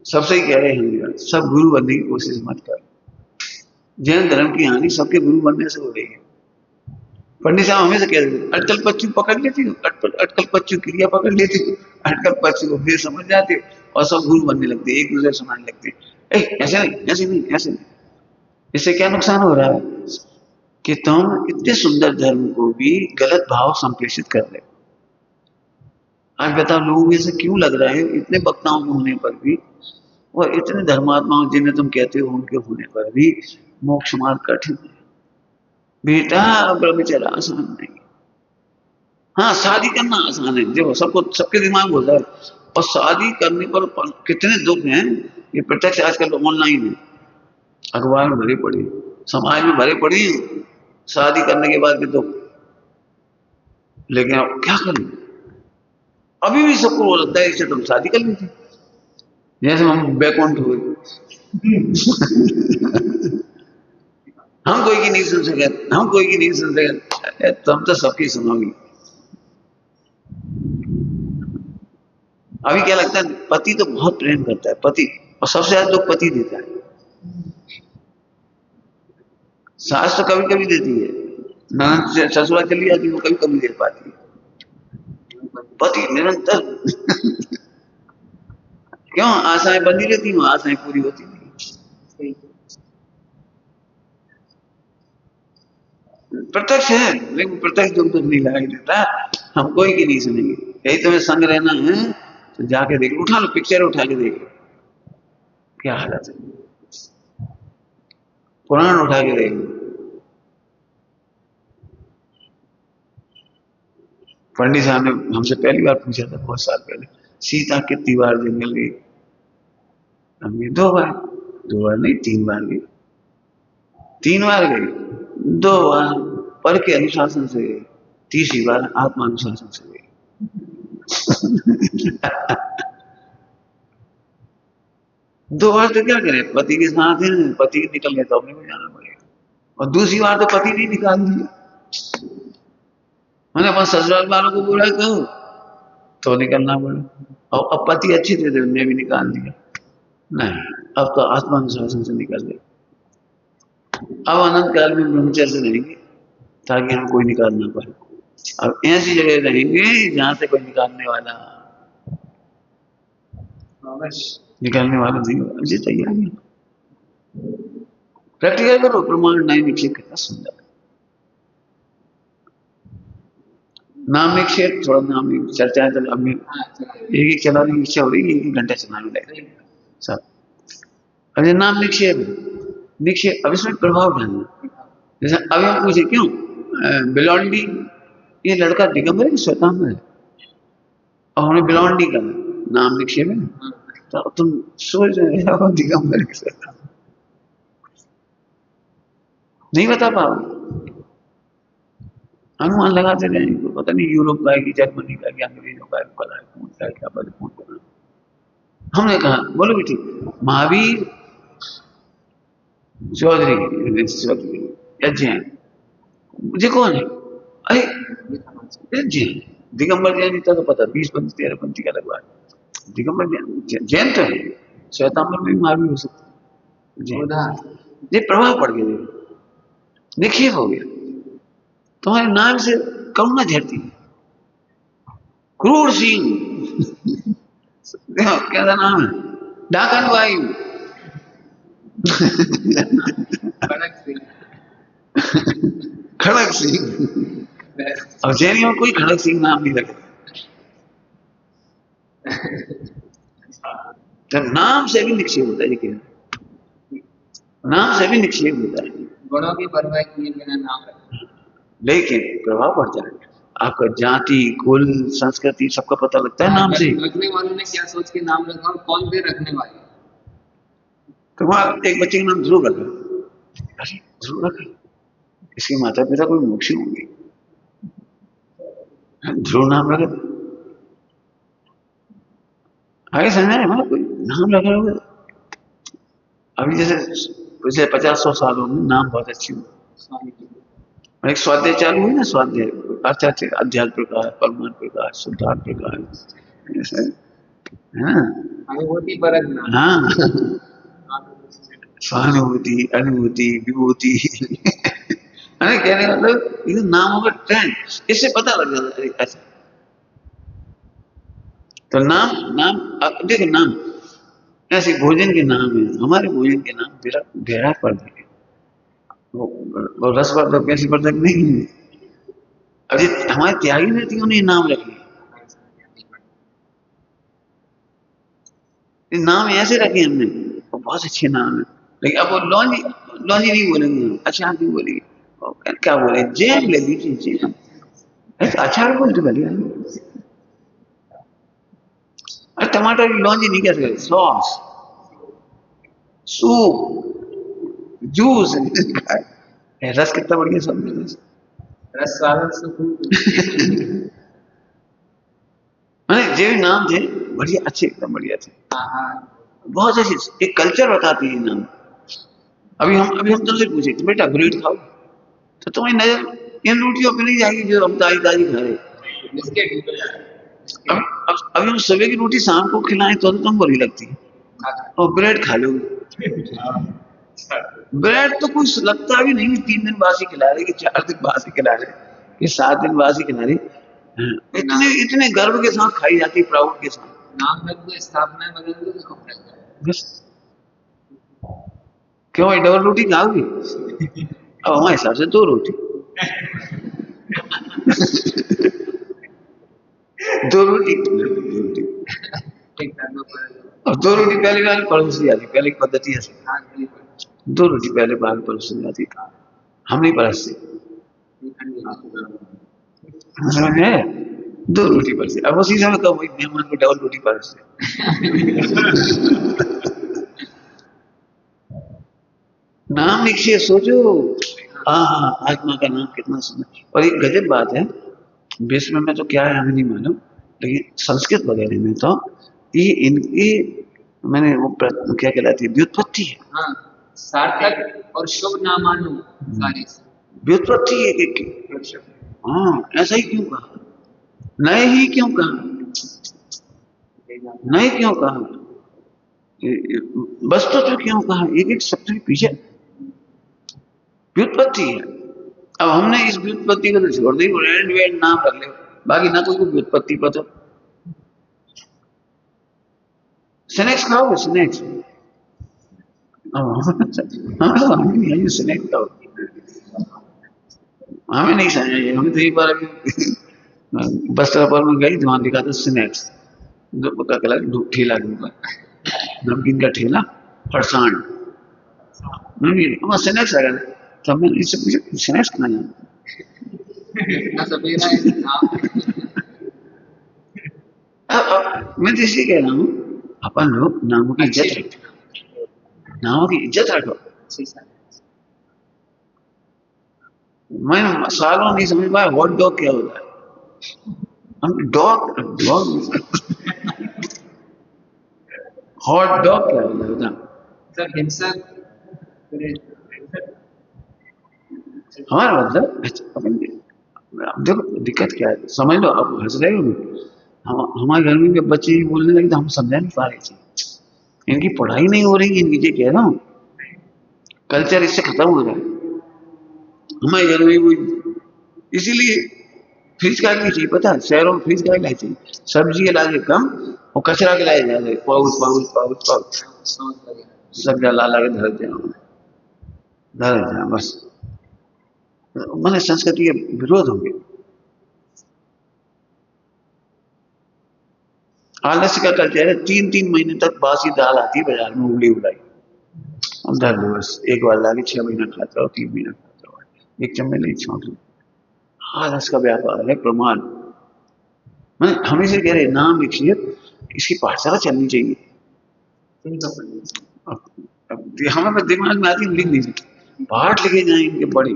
सबसे ही कह रहे हैं सब गुरु बनने की कोशिश मत कर। जैन धर्म की हानि सबके गुरु बनने से हो रही है। पंडित साहब हमेशा कह रहे थे अटकल पच्चू पकड़ लेती हो, अटकल पच्चू क्रिया पकड़ लेती हो, अटकल पच्चू को फिर समझ जाते हो, और सब गुरु बनने लगते, एक दूसरे सुनाने लगते, ऐसे नहीं ऐसे नहीं ऐसे नहीं। इससे क्या नुकसान हो रहा है कि तुम इतने सुंदर धर्म को भी गलत भाव संप्रेषित कर रहे हो। आज बताओ लोगों को ऐसे क्यों लग रहा है, इतने वक्ताओं के होने पर भी और इतने धर्मात्माओं जिन्हें तुम कहते हो उनके होने पर भी मोक्ष मार्ग कठिन है बेटा, ब्रह्मचर्य आसान नहीं। हाँ शादी करना आसान है, देखो सबको सबके दिमाग होता है, और शादी करने पर कितने दुख हैं, ये प्रत्यक्ष आजकल ऑनलाइन है, अखबार में भरे पड़ी, समाज में भरे पड़ी शादी करने के बाद भी दुख। लेकिन अब क्या करें, अभी भी सबको वो लगता है इससे तुम शादी कर लीजिए, जैसे हम बैकुंठ हुए हम कोई की नहीं सुन सके, हम कोई की नहीं सुन सके, तुम तो सबकी सुनोगी। अभी क्या लगता है, पति तो बहुत प्रेम करता है पति, और सबसे ज्यादा दुख पति देता है। सास तो कभी कभी देती है, ननद से ससुराल चली जाती है, वो कभी कभी दे पाती है, पति निरंतर क्यों आशाएं बनी रहती हैं, आशाएं पूरी होती नहीं। प्रत्यक्ष है, लेकिन प्रत्यक्ष दुख दुख नहीं लगाई देता, हम कोई की नहीं सुनेंगे। यही तुम्हें संग रहना है तो जाके देख, उठा लो पिक्चर, उठा के देख लो क्या हालत है, पुराण उठा के देख लो। पंडित साहब ने हमसे पहली बार पूछा था बहुत साल पहले, सीता कितनी बार जंगल गई? हमने 2 बार, 2 बार नहीं 3 बार गई, 3 बार गई। 2 बार पर के अनुशासन से गई, तीसरी बार आत्मानुशासन से गई। दो बार तो क्या करे, पति के साथ है, पति निकल गया तो अपने को जाना पड़ेगा, और दूसरी बार तो पति ने निकाल दिया। मैंने अपने ससुराल वालों को बोला कहो तो निकलना पड़ा, और अब पति अच्छे थे तो उन्हें भी निकाल दिया। नहीं, अब तो आत्मानुशासन से निकल गए। अब अनंत काल में ब्रह्मचर्य से रहेंगे ताकि हम कोई निकाल ना पाए। अब ऐसी जगह रहेंगे जहां से कोई निकालने वाला नहीं होगा। मुझे तैयारी है, प्रैक्टिकल करो। प्रमाण नहीं निक्षेप कितना सुंदर है। नाम निक्षेप, थोड़ा नाम चर्चा है, तो अब एक चलाने की इच्छा हो रही है, 1 घंटा चलाने लगे सब। अरे नाम निक्षेप, निक्षेप अब इसमें प्रभाव डालना। जैसे अभी हम पूछे क्यों बिलोंडी, ये लड़का दिगंबर है श्वेतांबर है, और हमने बिलोंडी का नाम निक्षेप है, तो तुम सोच रहे हो दिगंबर के श्वेतांबर नहीं बता पाओ, अनुमान लगाते रहेंगे। पता नहीं यूरोप का है कि जर्मनी का, कि अंग्रेजों का है, पता है कौन का है, क्या पता कौन का। हमने कहा बोलो बेटी महावीर चौधरी या जैन, मुझे कौन है? अरे जैन, दिगंबर जैन इतना तो पता, 20 पंथी 13 पंथी का लगवा, दिगंबर जैन तो है, श्वेतांबर में भी महावीर हो सकता है। ये प्रभाव पड़ गया, निक्षेप हो गया। तुम्हारे नाम से करुणा झरती, क्रूर सिंह क्या था नाम है, डाकन वायु, खड़क सिंह। अब जैनियों में कोई खड़क सिंह नाम नहीं रखा। तो नाम से भी निक्षेप होता है, ये नाम से भी निक्षेप होता है। गुणों की परवाह किए बिना नाम रखना, लेकिन प्रभाव पड़ जाएगा। आपका जाति, कुल, संस्कृति सबका पता लगता है नाम से। रखने वालों ने क्या सोच के नाम रखा और कौन थे रखने वाले? तुम्हारा एक बच्चे का नाम ध्रुव रखा, अरे ध्रुव रखा, इसके माता पिता कोई मोक्षी होंगे, ध्रुव नाम रखा। आगे समझ में मतलब कोई नाम रखा होगा। अभी जैसे पिछले 50-100 सालों में नाम बहुत अच्छी हुई, एक स्वाध्याय चालू हुई ना, स्वाध्याय अच्छा अच्छा, अध्यात्म प्रकाश, परमात्म प्रकाश, शुद्धात्म प्रकाश, है ना, हाँ, सहानुभूति, अनुभूति, विभूति। कहने मतलब ये नामों का ट्रेंड, इससे पता लग जाता है ऐसा। तो नाम देखो, नाम ऐसे भोजन के नाम है, हमारे भोजन के नाम विराट वर्धक है, वो रसवर्धक कैसे वर्धक नहीं है। अभी हमारे त्यागी व्यक्तियों ने नाम रखे, नाम ऐसे रखे हमने, बहुत अच्छे नाम है। लेकिन अब वो लॉन्जी नहीं बोलेंगे, अच्छा नहीं बोलेंगे, क्या बोले, जैम ले लीजिए, जैम अच्छा बोलते बढ़िया। अरे टमाटर की लॉन्जी नहीं कह सकते, सॉस, सूप, जूस, रस कितना बढ़िया सब, रस स्वागत से जो नाम थे बढ़िया, अच्छे, एकदम बढ़िया थे, बहुत अच्छे, एक कल्चर बताती है नाम। अभी हम तुमसे पूछे तो बेटा ब्रेड खाओ, तो तुम्हारी नजर इन रोटियों पे नहीं जाएगी जो हम ताजी ताजी खा रहे। अभी हम सुबह की रोटी शाम को खिलाएं तो तुम बुरी लगती है, और ब्रेड खा लोगे। ब्रेड तो कुछ लगता भी नहीं, 3 दिन बासी खिला रहे, कि 4 दिन बासी खिला रहे, कि 7 दिन बासी खिला रहे, इतने गर्व के साथ खाई जाती, प्राउड के साथ। नाम स्थापना बदल दो, क्यों भाई डबल रोटी खाओगी? अब हमारे हिसाब से 2 रोटी 2 रोटी, और 2 रोटी पहले वाली परोस दी जाती, पहले की पद्धति है 2 रोटी पहले बाहर परोस दी जाती, हम नहीं परसते, है 2 रोटी परसते। अब उसी समय कब वही मेहमान को डबल रोटी परसते। नाम निक्षेप, सोचो हाँ हाँ, आत्मा का नाम कितना सुंदर। और एक गजब बात है, विश्व में तो क्या है हमें नहीं मालूम, लेकिन संस्कृत वगैरह में तो ये इनकी, मैंने वो क्या कहलाती है, व्युत्पत्ति है। हाँ, सार्थक और शुभ नामानु सारे व्युत्पत्ति है एक की। हाँ, ऐसा ही क्यों कहा, नए ही क्यों कहा, नए क्यों कहा, वस्तु तो क्यों कहा, एक एक शब्द के पीछे व्युत्पत्ति है। अब हमने इस व्युत्पत्ति को तो छोड़ दी, एंड वेंड नाम रख ले, बाकी ना कोई व्युत्पत्ति पता। स्नैक्स खाओगे, स्नैक्स, हमें नहीं है स्नैक्स खाओ, हमें नहीं समझ आई। हमें तो एक बार अभी वस्त्रापुर में गई, वहां दिखा था स्नैक्स, ठेला के ऊपर नमकीन का ठेला, फरसान, स्नैक्स आ गया। तो हमने इससे पूछा स्नैक्स खाना जाना, मैं तो इसलिए कह रहा हूँ, अपन लोग नामों की इज्जत रखो, नामों की इज्जत रखो। मैं सालों नहीं समझ पाया हॉट डॉग क्या होता है। हम डॉग डॉग हॉट डॉग क्या होता है? हमारा मतलब अपन देखो दिक्कत क्या है, समझ लो, अब हंस रहे हो, हमारे घर में बच्चे बोलने लगे तो हम समझा नहीं पा रहे थे, इनकी पढ़ाई नहीं हो रही, इनकी ये कह रहा हूँ, कल्चर इससे खत्म हो रहा है हमारे घर में। वो इसीलिए फ्रिज का नहीं चाहिए, पता है शहरों में फ्रिज का नहीं चाहिए, सब्जी के लागे कम और कचरा के लाए ज्यादा, पाउच पाउच पाउच पाउच सब ला ला के धर देना, बस मैंने संस्कृति के विरोध हो गया। आलस्य का कल्चर है, 3-3 महीने तक बासी दाल आती है बाजार में, उबली उबलाई, धर लो बस, एक बार लाके 6 महीना खाता हो, 3 महीना खाता हो, एक चम्मच नहीं छोड़ लो, आलस का व्यापार है। प्रमाण मैंने हमेशा कह रहे नाम लिखिए, इसकी पाठशाला चलनी चाहिए। हमें दिमाग में आती लिख नहीं सकते, पाठ लिखे जाए इनके बड़े,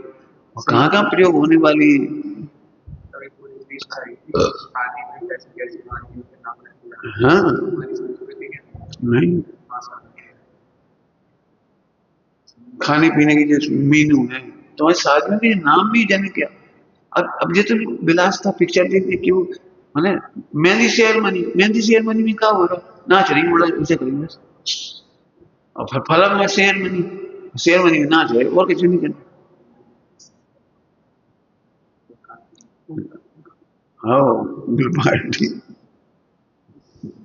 और कहाँ कहाँ प्रयोग होने वाली। हाँ नहीं, खाने पीने की जो मेनू है, तुम्हारे साथ में भी नाम भी जाने क्या। अब जो तुम विलासता पिक्चर देखते क्यों, मैंने मेहंदी सेरेमनी में क्या हो रहा, नाच रही उड़ा उसे करेंगे बस, और फलम में सेरेमनी में नाच रहे और कुछ नहीं करना। हाँ बिल्कुल,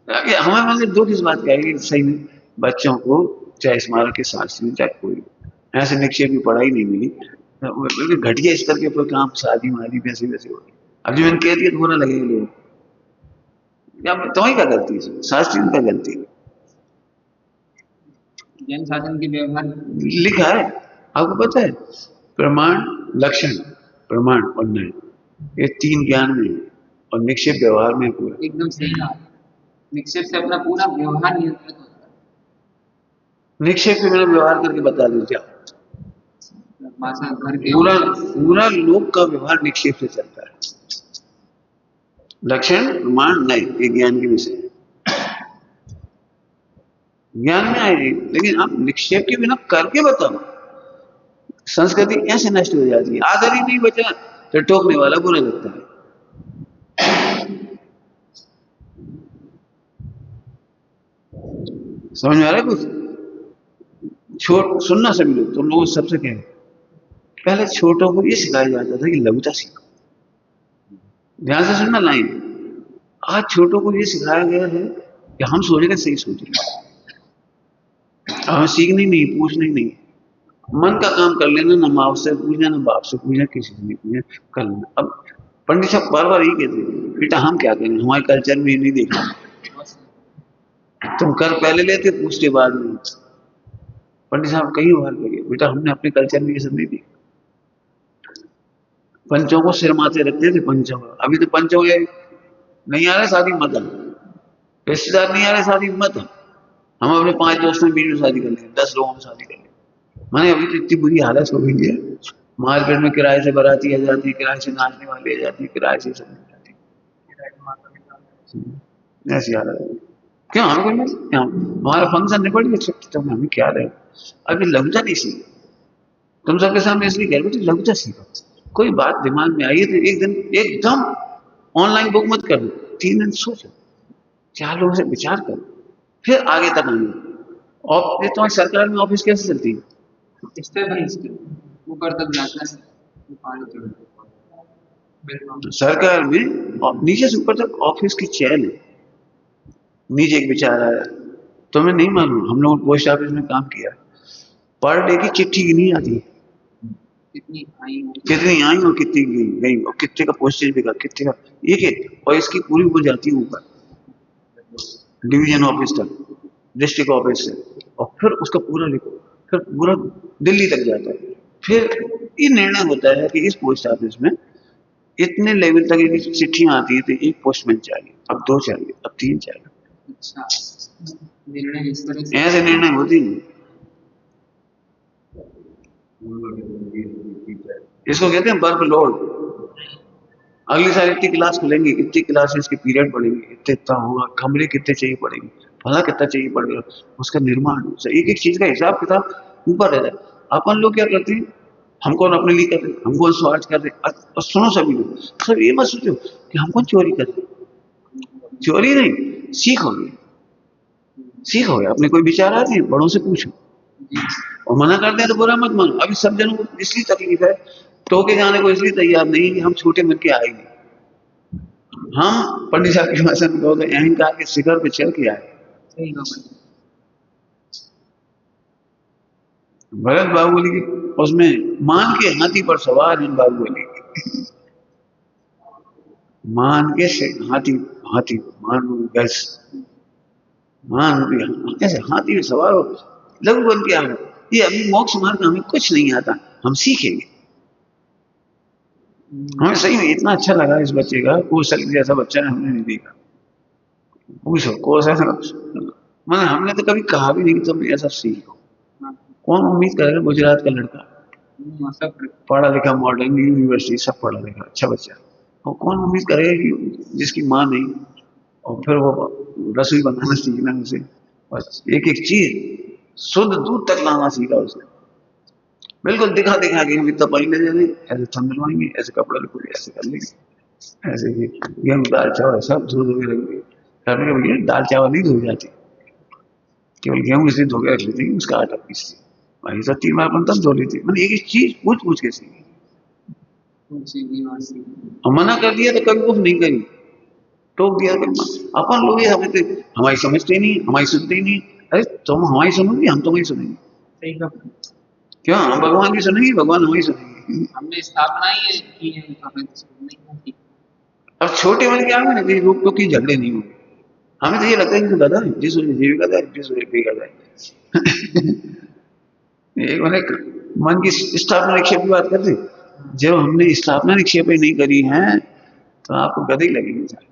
हमें मतलब दुख इस बात का है कि सही में बच्चों को चाहे स्मारक के शास्त्री चाहे कोई ऐसे निक्षेप की पढ़ाई नहीं मिली, घटिया स्तर के ऊपर काम, शादी मादी वैसे वैसे हो रही। अब जो मैंने कह दिया तो बुरा लगेगा लोग, या तुम्हारी क्या गलती है, शास्त्री का गलती है, जैन शासन के व्यवहार लिखा है आपको पता है, प्रमाण लक्षण प्रमाण और न्याय, ये 3 ज्ञान में है, और निक्षेप व्यवहार में पूरा। एकदम सही कहा, निक्षेप से अपना पूरा व्यवहार नियंत्रित होता है। निक्षेप के बिना व्यवहार करके बता दीजिए, पूरा पूरा लोक का व्यवहार निक्षेप से चलता है। लक्षण प्रमाण न्याय ये ज्ञान के विषय, ज्ञान में आएगी, लेकिन आप निक्षेप के बिना करके बताओ, संस्कृति ऐसे नष्ट हो जाती है। आदर ही नहीं बचा तो टोकने वाला बुरा लगता है। समझ में आ रहा है कुछ? सुनना सभी लोग, तुम लोगों सबसे कहें, पहले छोटों को ये सिखाया जाता था कि लघुता सीखो, ध्यान से सुनना लाइन, आज छोटों को ये सिखाया गया है कि हम सोचेंगे सही सोचेंगे, हमें सीखनी नहीं, पूछनी नहीं, मन का काम कर लेना, ना माँ से पूछना ना बाप से पूछना, किसी से नहीं पूछना, कर लेना। अब पंडित साहब बार बार यही कहते हैं, बेटा हम क्या करें, हमारे कल्चर में ये नहीं देखना, तुम कर पहले लेते पूछते बाद में। पंडित साहब कई बार कहिए, बेटा हमने अपने कल्चर में ये सब नहीं देखा, पंचों को सिर माथे रखते थे, पंचों को, अभी तो पंचों के नहीं आ रहे शादी मत, रिश्तेदार नहीं आ रहे शादी मत, हम अपने 5 दोस्तों में 20 में शादी कर लेंगे, 10 लोगों में शादी कर लेंगे। मैंने अभी तो इतनी बुरी हालत हो गई है, मार्केट में किराए से बाराती आ जाती है, किराए से नाचने वाली आ जाती है, किराए से सब आ जाती है। ऐसी हालत है। क्यों हमें कोई नहीं, हमारा फंक्शन निपट गया छुट्टी, तो हमें क्या रहे। अभी लग नहीं सीखा तुम सबके सामने, इसलिए कह रहे लग जा सीखो। कोई बात दिमाग में आई है तो एक दिन एकदम ऑनलाइन बुक मत कर दो, 3 दिन सोचो, 4 लोगों से विचार करो, फिर आगे तक आने। और ये तुम्हारी सरकार में ऑफिस कैसे चलती है? स्टेप बाय स्टेप ऊपर तक जाता है, पानी चढ़ता है। बिल्कुल। सरकार में नीचे से ऊपर तक ऑफिस की चैन है। नीचे एक विचार आया, तुम्हें नहीं मालूम, हम लोग पोस्ट ऑफिस में काम किया, पर डे की चिट्ठी गिनी आती है, कितनी आई और कितनी गई और कितने का पोस्टेज बिका, कितने का एक, और इसकी पूरी वो जाती है ऊपर डिवीजन ऑफिस तक, डिस्ट्रिक्ट ऑफिस से, और फिर उसका पूरा लिखो, फिर पूरा दिल्ली तक जाता है। फिर ये निर्णय होता है कि इस पोस्ट ऑफिस में इतने लेवल तक यदि चिट्ठियां आती है तो एक पोस्टमैन चाहिए, अब 2 चाहिए, अब 3 चाहिए। अच्छा, निर्णय इस तरह से ऐसे निर्णय होती है। इसको कहते हैं वर्क लोड। अगली साल इतनी क्लास खुलेंगी, इतनी क्लासेस के पीरियड पड़ेंगे, इतने इतना होगा, कमरे कितने चाहिए पड़ेंगे, फला कितना चाहिए पड़ेगा, उसका निर्माण, एक एक चीज का हिसाब किताब ऊपर रहता है। अपन लोग क्या करते हैं, हम कौन अपने लिए कर रहे, हम कौन स्वार्थ कर रहे। और सुनो सभी लोग, सब ये मत सोचो कि हम कौन चोरी कर रहे, चोरी नहीं, सीखोगे, सीखोगे, अपने कोई विचार आते हैं बड़ों से पूछो, और मना करते हैं तो बुरा मत मानो। अभी सब जनों को इसलिए तकलीफ है, टोके जाने को इसलिए तैयार नहीं कि हम छोटे मन के आए नहीं। हम पंडित साहब की भाषा में कहो तो अहंकार के शिखर पे चढ़ के आए। भरत बाहुबली की उसमें मान के हाथी पर सवार हैं बाहुबली, मान के हाथी, हाथी मान गज, मान कैसे हाथी में सवार हो, लघु बन के आ गए। ये अभी मोक्ष मार्ग हमें कुछ नहीं आता, हम सीखेंगे। हमें सही में इतना अच्छा लगा इस बच्चे का, कौशल जैसा बच्चा हमने नहीं देखा। पूछो कौशल, मैंने हमने तो कभी कहा भी नहीं कि तुम ऐसा सीखो। कौन उम्मीद करेगा, गुजरात का लड़का, पढ़ा लिखा, मॉडर्न यूनिवर्सिटी सब पढ़ा लिखा, अच्छा बच्चा, और कौन उम्मीद करेगा कि जिसकी माँ नहीं, और फिर वो रसोई बनाना सीखना उसे, बस एक एक चीज शुद्ध दूध तक लाना सीखा उसने। बिल्कुल दिखा दिखा के हम इतना पानी ले जाएंगे, ऐसे थम दिलवाएंगे, ऐसे कपड़ा लिखोगे, ऐसे कर लेंगे, ऐसे ही गेहूं दाल चावल सब धो धो के रखेंगे। करने के भैया दाल चावल नहीं धो जाती, केवल गेहूं इसलिए धो के रख लेते हैं, उसका आटा पीसते वही सब 3 बार तब धो लेते। मैंने एक एक चीज पूछ पूछ के सीखी, और मना कर दिया तो कभी कुछ नहीं करी, टोक दिया तो अपन लोग ये समझते हमारी समझते नहीं, हमारी सुनते ही नहीं। अरे तुम हमारी सुनोगे, हम तुम्हारी सुनेंगे, क्यों हम भगवान की सुनेंगे, भगवान हमारी सुनेंगे। हमने स्थापना ही की है। अब छोटे मन के आगे ना कहीं रोक टोक की झगड़े नहीं होंगे। हमें तो ये लगता है कि गधा है, जिस जीविका है, जिस गधा है। एक मैंने मन की स्थापना निक्षेप की बात करते, जब हमने स्थापना निक्षेप नहीं करी है तो आपको गधे लगेंगे।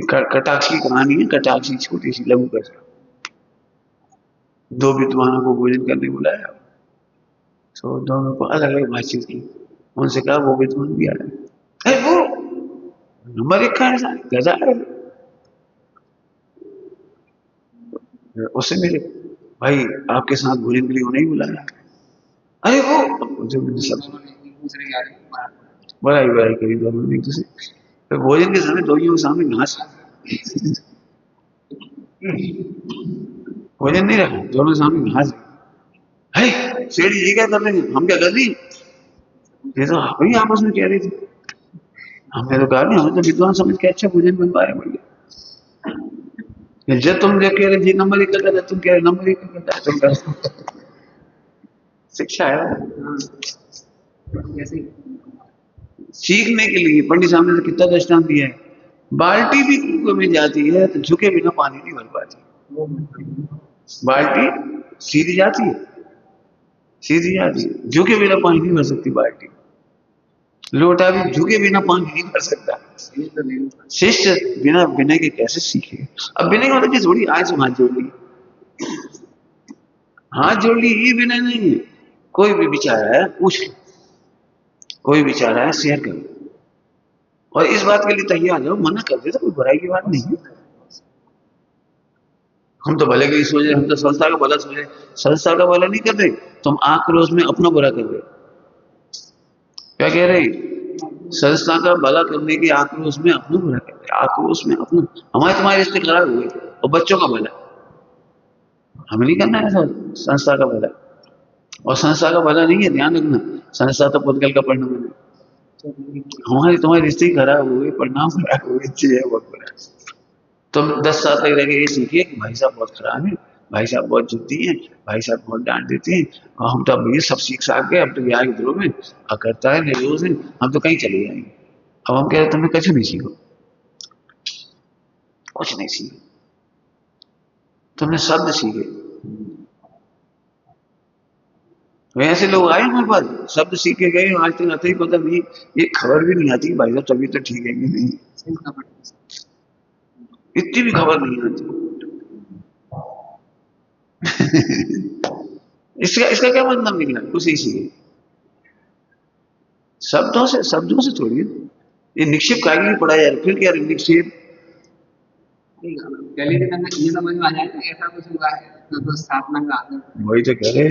कटाक्ष की कहानी है, कटाक्ष की छोटी सी लघु कथा। 2 विद्वानों को भोजन करने बुलाया, तो दोनों को अलग अलग बातचीत की, उनसे कहा वो विद्वान भी आ रहे, अरे वो नंबर 1 का गधा है, उससे मेरे भाई आपके साथ भोजन के लिए उन्हें ही बुलाया। अरे वो जो सब बड़ा ही बड़ा करी दोनों ने एक दूसरे, फिर भोजन के समय दोनों के सामने घास, भोजन नहीं रखा, दोनों सामने घास है। सेठी जी क्या कर रहे हैं, हम क्या कर रही, ये तो आप ही आपस में कह रही थी। हमने तो कहा नहीं, हमें तो विद्वान समझ के अच्छा भोजन बनवा रहे भैया। जब तुम जो कह रहे जी नंबर 1 का करता, तुम कह रहे नंबर 1 का करता है, तुम कर शिक्षा है। सीखने के लिए पंडित साहब ने तो कितना दृष्टांत दिया है। बाल्टी भी कुएं में जाती है तो झुके बिना पानी नहीं भर पाती। बाल्टी सीधी जाती है, सीधी जाती है, झुके बिना पानी नहीं भर सकती बाल्टी। लोटा भी झुके बिना पानी नहीं भर सकता। शिष्य बिना विनय के कैसे सीखे। अब विनय मतलब थोड़ी आय से हाथ जोड़ ली, हाथ जोड़ ली, ये विनय नहीं है। कोई भी विचार आया पूछ लो, कोई विचार आया शेयर करो, और इस बात के लिए तैयार हो, मना कर दे तो कोई बुराई की बात नहीं है। हम तो भले के लिए सोच रहे, हम तो संस्था का भला सोच रहे, संस्था का भला नहीं कर रहे, तुम आक्रोश में अपना बुरा कर रहे। क्या कह रहे? संस्था का भला करने के आक्रोश में अपना बुरा कर रहे, आक्रोश में अपना। हमारे तुम्हारे रिश्ते खराब हुए और बच्चों का भला हमें नहीं करना है सर, संस्था का भला। और संस्था का भला नहीं है, ध्यान रखना, संस्था तो पुद्गल का परिणाम है। हमारे तुम्हारे रिश्ते ही खराब हुए, परिणाम खराब हुए, है बहुत बुरा। तुम 10 साल तक रह के ये सीखिए कि भाई साहब बहुत खराब है, भाई साहब बहुत जिद्दी हैं, भाई साहब बहुत डांट देते हैं, और हम तो अब ये सब सीख साख गए, अब तो ब्याह के ध्रुव में करता है निर्दोष है, हम तो कहीं चले जाएंगे। अब हम कह रहे तुमने कुछ नहीं सीखो, कुछ नहीं सीखे, तुमने शब्द सीखे। वैसे लोग आए हमारे पास, शब्द सीख के गए, आज तक आता ही पता नहीं, ये खबर भी नहीं आती भाई साहब तबीयत तो ठीक है कि नहीं, इतनी भी खबर नहीं आती। इसका क्या मतलब निकला? कुछ इसी शब्दों से थोड़ी, ये निक्षेप काय के लिए पढ़ा यार, फिर क्या निक्षेप? पहले दिन अंदर ये समझ में आ जाए ऐसा कुछ हुआ है तो स्थापना का आदर। वही तो कह रहे,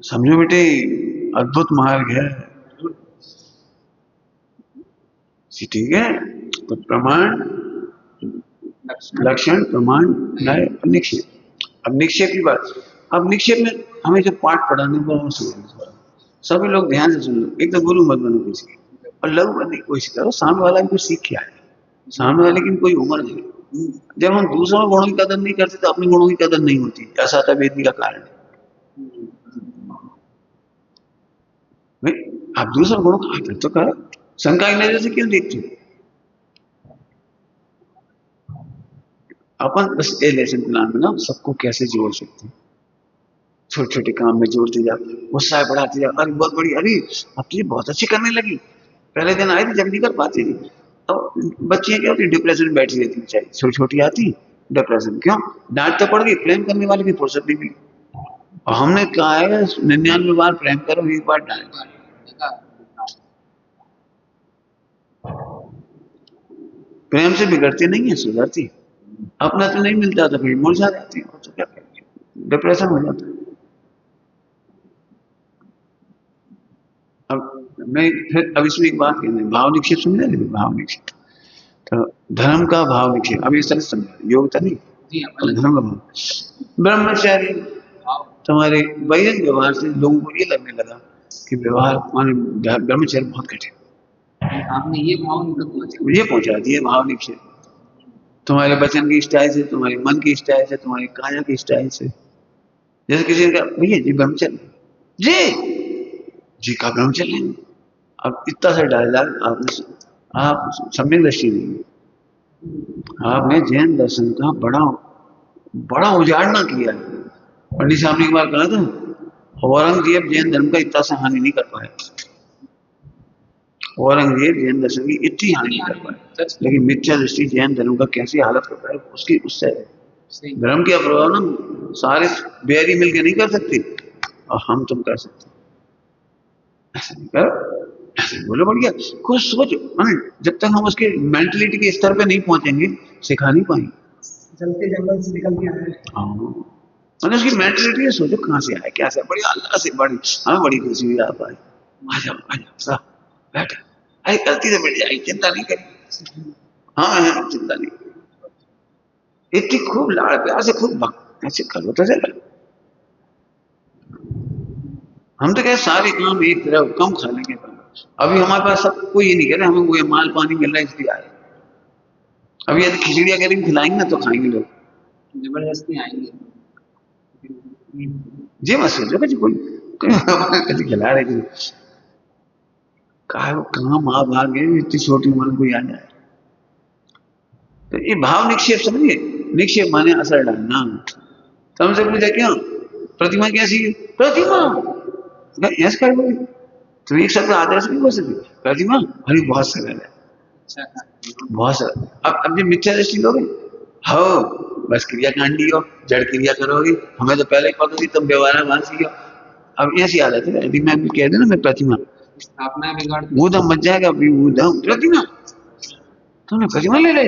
समझो बेटे, अद्भुत मार्ग है, ठीक है। तो प्रमाण, लक्षण, प्रमाण, न्याय, निक्षेप। अब निक्षेप की बात, अब निक्षेप में हमें जो पाठ पढ़ाने को सभी लोग ध्यान से सुन लो, एक तो गुरु मत बनो किसी, और लघु बनने की कोशिश करो, सामने वाला भी कुछ सीख के आए, सामने वाले की कोई उम्र नहीं। जब हम दूसरों गुणों की कदर नहीं करते तो अपने गुणों की कदर नहीं होती, ऐसा था वेदनी का कारण। आप दूसरों गुणों का आदर तो करो, शंका की नजर से क्यों देखते हो? अपन बस ये लेसन प्लान बनाओ, सबको कैसे जोड़ सकते हैं, छोटे छोटे काम में जोड़ते जाओ, गुस्सा बढ़ाते जाओ, अरे बहुत बड़ी, अरे अब तो ये बहुत अच्छी करने लगी, पहले दिन आई थी जल्दी कर पाती थी। तो बच्चियां क्या होती, डिप्रेशन में बैठी रहती, बेचारी छोटी छोटी आती डिप्रेशन, क्यों? डांट तो पड़ गई, प्रेम करने वाले की फुर्सत नहीं मिली, और हमने कहा है 99 बार प्रेम करो, एक बार डांट। प्रेम से बिगड़ती नहीं है, सुधरती। अपना तो नहीं मिलता तो फिर मुरझा जाती है, तो क्या करेंगे, डिप्रेशन हो जाता है। अब मैं फिर अब इसमें एक बात कहना है, भाव निक्षेप समझा लेते, भाव निक्षेप तो धर्म का भाव निक्षेप, अब इस तरह से समझा, योग्यता नहीं, धर्म का भाव। ब्रह्मचारी तुम्हारे बहिरंग व्यवहार से लोगों को ये लगने लगा कि व्यवहार माने ब्रह्मचर्य बहुत कठिन, आपने ये भाव ये पहुंचा दिए भाव निक्षेप। तुम्हारे वचन की स्टाइल से, तुम्हारे मन की स्टाइल से, तुम्हारी काया की स्टाइल से, जैसे किसी ने कहा भैया जी ब्रह्मचर्य, जी का ब्रह्मचर्य। अब इतना सा डायलॉग आपने, आप सम्यक दृष्टि नहीं, आपने जैन दर्शन का बड़ा बड़ा उजाड़ना किया है। पंडित साहब ने एक बार कहा था, औरंगजेब जैन धर्म का इतना सा हानि नहीं कर पाया, औरंगजेब जैन दर्शन की इतनी हानि नहीं कर पाया, लेकिन मिथ्या दृष्टि जैन धर्म का कैसी हालत करता है उसकी, उससे धर्म की अप्रभाव ना सारे बैरी मिलकर नहीं कर सकते, और हम तुम कर सकते, ऐसा नहीं करो, ऐसे बोलो बढ़िया कुछ सोच। जब तक हम उसके मेंटलिटी के स्तर पे नहीं पहुंचेंगे सिखा नहीं पाएंगे। चलते जंगल से निकल के आए, मैंने उसकी मेंटलिटी सोचो कहाँ से आए, क्या से बड़ी, अल्लाह से बड़ी, हमें बड़ी खुशी हुई आप आए, आ जाओ बैठ, अरे गलती से मिल जाएगी, चिंता नहीं करें, हाँ चिंता नहीं, इतनी खूब लाड़ प्यार से खूब भक्त ऐसे करो तो चला। हम तो कहे सारे काम एक तरह कम खा लेंगे, अभी हमारे पास सब कोई ये नहीं कह रहे हमें वो माल पानी मिल रहा है इसलिए आए, अभी यदि खिचड़ी अगर खिलाएंगे ना तो खाएंगे लोग, जबरदस्ती आएंगे। जी मत सोचो कि कोई कभी खिला रहे कहाँ माँ भाग गए, इतनी छोटी उम्र में कोई आ जाए। तो ये भाव निक्षेप समझिए, निक्षेप माने असर डालना। तो हमसे पूछा क्यों प्रतिमा कैसी है, प्रतिमा ऐसे कर बोली, तो एक शब्द आदर्श नहीं बोल सकती, प्रतिमा अरे बहुत सरल है, बहुत सरल। अब जब मिथ्या दृष्टि लोगे, हो बस क्रियाकांडी हो, जड़ क्रिया करोगे, हमें तो पहले ही पता थी तुम व्यवहारवासी हो। अब ऐसी आदत है, यदि मैं भी कह देना मैं प्रतिमा, स्थापना बिगाड़ वो दम मच जाएगा, अभी वो दम प्रतिमा, तुमने प्रतिमा ले ले,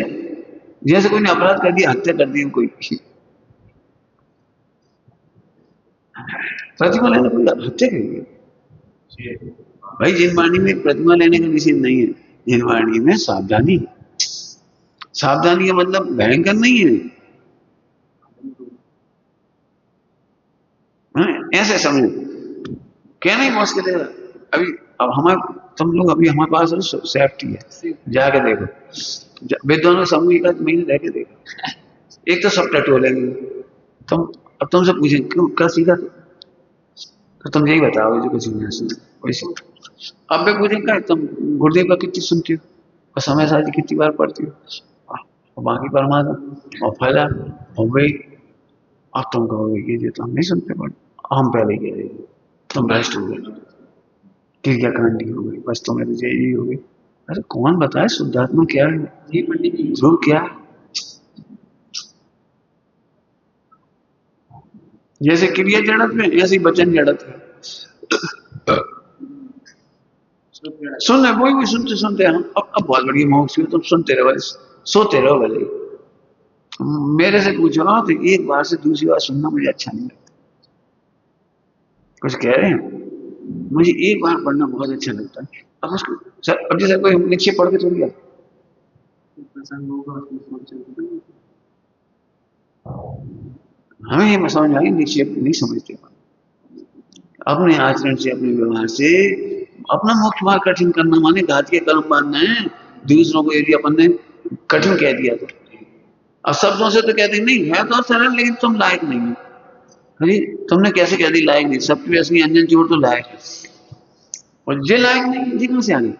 जैसे कोई ने अपराध कर दिया, हत्या कर दी कोई, प्रतिमा लेने कोई हत्या करेगी भाई। जिनवाणी में प्रतिमा लेने का निषेध नहीं है, जिनवाणी में सावधानी, सावधानी का मतलब भयंकर नहीं है, ऐसे समझो, कहना ही मुश्किल है अभी। अब हमारे तुम लोग अभी हमारे पास सेफ्टी है, जाके देखो, विद्वानों समूह एक आध महीने रह के देखो, एक तो सब टटोलेंगे तुम। अब तुमसे पूछे क्यों क्या सीखा, तो तुम यही बताओ जो कुछ नहीं सुना वैसे। अब मैं पूछेंगे तुम गुरुदेव का कितनी सुनती हो और समय साथी कितनी बार पढ़ती हो, और बाकी परमात्मा और फला हो गई। अब तुम कहोगे कि ये तो हम नहीं सुनते, पढ़ हम पहले कह रहे थे तुम भ्रष्ट हो गए, क्रिया कांडी हो गई, बस तुम्हें तो यही हो गई। अरे कौन बताए शुद्धात्मा क्या है, जी पंडित जी। ध्रुव क्या है? जैसे क्रिया जड़त में ऐसे ही वचन जड़त है। सुन रहे वही सुनते सुनते हम अब बहुत बढ़िया मोक्ष, तुम सुनते रहो भले, सोते रहो भले। मेरे से पूछो ना तो एक बार से दूसरी बार सुनना मुझे अच्छा नहीं लगता। कुछ कह रहे हैं, मुझे एक बार पढ़ना बहुत अच्छा लगता है। अब उसको सर, अब जैसे कोई निक्षेप पढ़ के थोड़ी आता, प्रसंग होगा उसमें सोच हमें ये समझ में आ गया, निक्षेप नहीं समझते अपने आचरण से, अपने व्यवहार से अपना मोक्ष मार्ग कठिन करना, माने घात के कर्म बांधना है दूसरों को। यदि अपन ने कठिन कह दिया तो अब शब्दों से तो कहते नहीं है तो सरल, लेकिन तुम लायक नहीं हो। अरे तुमने कैसे कह दी लायक नहीं, सबकी असली अंजन चोर तो लायक है, और जे लायक नहीं जी कहां से आ गई।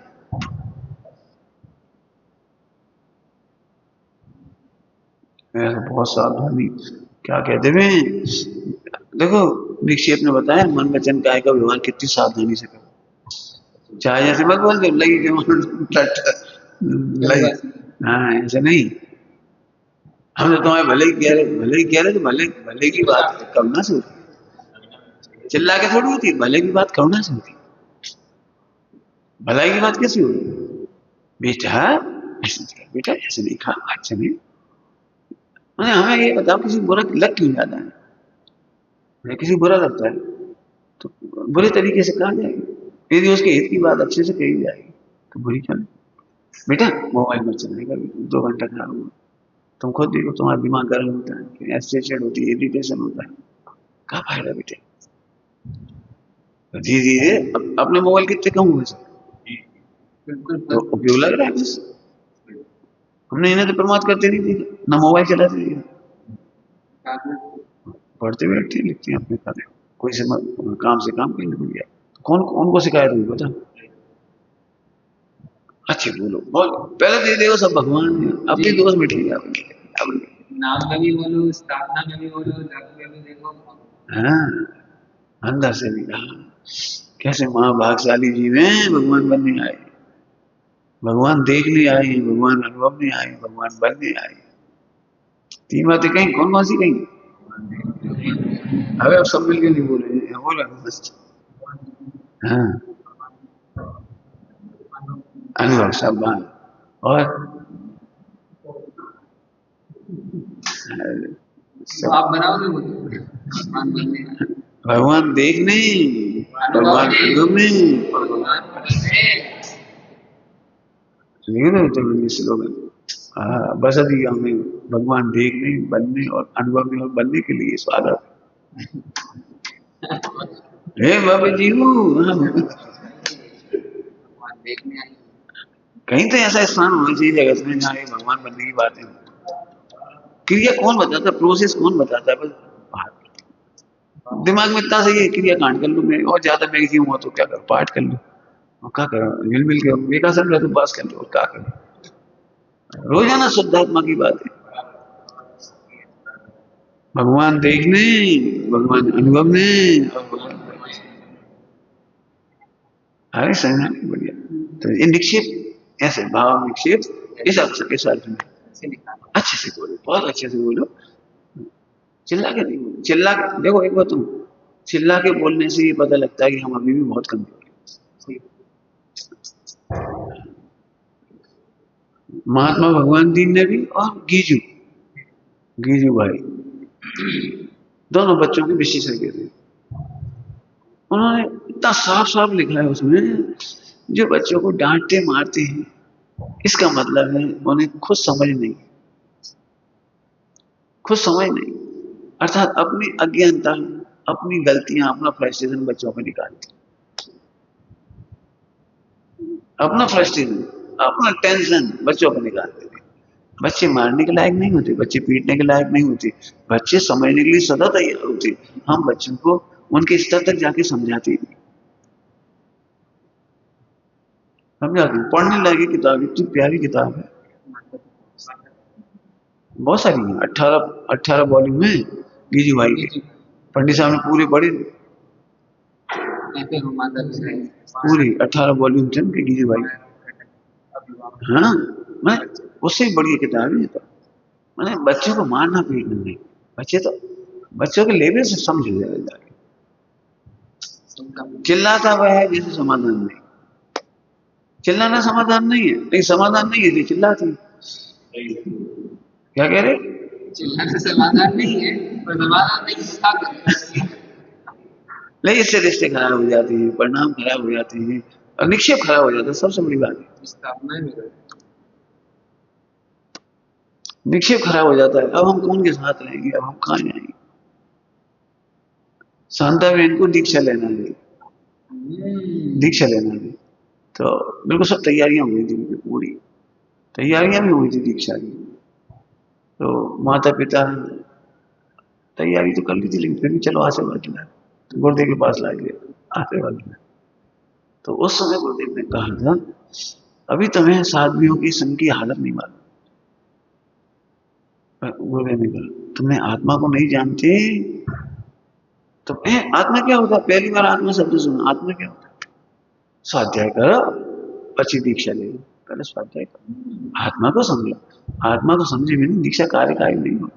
बहुत सावधानी, क्या कहते हैं देखो, विक्षेप ने बताया मन वचन काया का व्यवहार कितनी सावधानी से करो, चाहे जैसे मत बोल दो लगी लगी, हाँ ऐसे नहीं। हम तो तुम्हारे भले ही कह रहे, भले ही कह रहे तो भले भले की बात करुणा से होती, चिल्ला के थोड़ी होती, भले की बात करुणा से होती, भलाई की बात कैसी होगी। बेटा ऐसे बेटा ऐसे नहीं खा, अच्छा नहीं, हमें ये बताओ किसी बुरा लग क्यों जाता है, किसी बुरा लगता है तो बुरे तरीके से कहा जाएगी, यदि उसके हित की बात अच्छे से कही जाएगी तो बुरी क्यों। बेटा मोबाइल मत चलाएगा 2 घंटा खराब हुआ, तुम खुद देखो तुम्हारा दिमाग गर्म होता है, एस्ट्रेशन होती है, इरिटेशन होता है, क्या फायदा बेटे। तो धीरे धीरे अपने मोबाइल कितने कम हुए तो उपयोग लग रहा है बस। हमने इन्हें तो प्रमाद करते नहीं देखा, ना मोबाइल चलाते देखा, पढ़ते बैठते लिखते हैं अपने खाते, कोई से काम से काम करने को गया, कौन कौन को शिकायत हुई बता। अच्छे बोलो बोलो, पहले तो ये देखो सब भगवान है, अपने दोस्त मिटेंगे अपने नाम में भी बोलो, स्थापना में भी बोलो, जग में भी देखो। हाँ अंदर से भी कहा, कैसे महाभागशाली जीव हैं, भगवान बनने आए, भगवान देखने आए, भगवान अनुभव में आए, भगवान बनने आए। तीन बातें कहीं, कौन कौन सी कहीं, अबे अब सब मिलकर नहीं बोले, बोला बस। हाँ अनुभव सब बात, और आप बनाओ ना भगवान बनने, भगवान देखने, भगवान अनुभव में, तो स्लोगन बस अभी हमें भगवान देखने, बनने और अनुभव में और बनने के लिए स्वागत हे बाबा जी। कहीं तो ऐसा स्थान होना चाहिए जगत में जहाँ भगवान बनने की बात है। क्रिया कौन बताता, प्रोसेस कौन बताता है, बस दिमाग में इतना सही है, क्रिया कांड कर लो, मैं और ज्यादा मैगजीन हुआ तो क्या करो, पाठ कर लो, और क्या करो मिल मिल के विकासन रहे तो पास कर लो, और क्या करो, रोजाना शुद्धात्मा की बात है, भगवान देखने, भगवान अनुभव में, और भगवान अरे सही बढ़िया। तो ये निक्षेप ऐसे भाव निक्षेप इस अक्षर के साथ में से निकालो। अच्छे से बोलो, बहुत अच्छे से बोलो, चिल्ला के नहीं बोलो। चिल्ला के देखो, एक बात चिल्ला के बोलने से ये पता लगता है कि हम अभी भी बहुत कमजोर हैं। महात्मा भगवान दीन ने भी, और गीजू भाई दोनों बच्चों के विशेषज्ञ थे। उन्होंने इतना साफ साफ लिखा है उसमें, जो बच्चों को डांटते मारते हैं इसका मतलब है उन्हें खुद समझ नहीं, अर्थात अपनी अज्ञानता, अपनी गलतियां, अपना फ्रस्ट्रेशन बच्चों पर निकालते, अपना फ्रस्ट्रेशन, अपना टेंशन बच्चों पर निकालते थे। बच्चे मारने के लायक नहीं होते, बच्चे पीटने के लायक नहीं होते, बच्चे समझने के लिए सदा तैयार होते। हम बच्चों को उनके स्तर तक जाके समझाते नहीं, समझाते। पढ़ने लायक किताब, इतनी प्यारी किताब है, बहुत सारी है, 18 वॉल्यूम है गीजू भाई के। पंडित साहब ने पूरे पढ़े, पूरी 18 वॉल्यूम थे उनके गीजू भाई। हाँ, मैं उससे बड़ी किताब है तो। मैंने बच्चों को मारना पीटना नहीं, बच्चों के लेवल से समझ जाएगा। चिल्लाता वह है जैसे समाधान नहीं, चिल्लाना समाधान नहीं है, नहीं समाधान नहीं है, चिल्लाती। क्या कह रहे? चिल्लाना समाधान नहीं है, पर समाधान नहीं, नहीं, इससे रिश्ते खराब हो जाते हैं, परिणाम खराब हो जाते हैं, और निक्षेप खराब हो जाता है। सबसे बड़ी बात है, निक्षेप खराब हो जाता है। अब हम कौन के साथ रहेंगे, अब हम कहाँ जाएंगे? शांता बहन को दीक्षा लेना है, दीक्षा लेना है, तो बिल्कुल सब तैयारियां हुई थी, पूरी तैयारियां भी हुई थी दीक्षा की। तो माता पिता तैयारी तो कर ली थी, लेकिन फिर भी चलो आशीर्वाद लेना, तो गुरुदेव के पास ला गया आशीर्वाद लेना। तो उस समय गुरुदेव ने कहा था, अभी तुम्हें साधवियों की संग की हालत नहीं मालूम। गुरुदेव ने कहा, तुम्हें आत्मा को नहीं जानते, तो आत्मा क्या होता है? पहली बार आत्मा शब्द सुना, आत्मा क्या होता है? स्वाध्याय करो, अच्छी दीक्षा ले लो, पहले स्वाध्याय करो, आत्मा को समझो। आत्मा को समझे भी नहीं, दीक्षा कार्यकारी नहीं हो।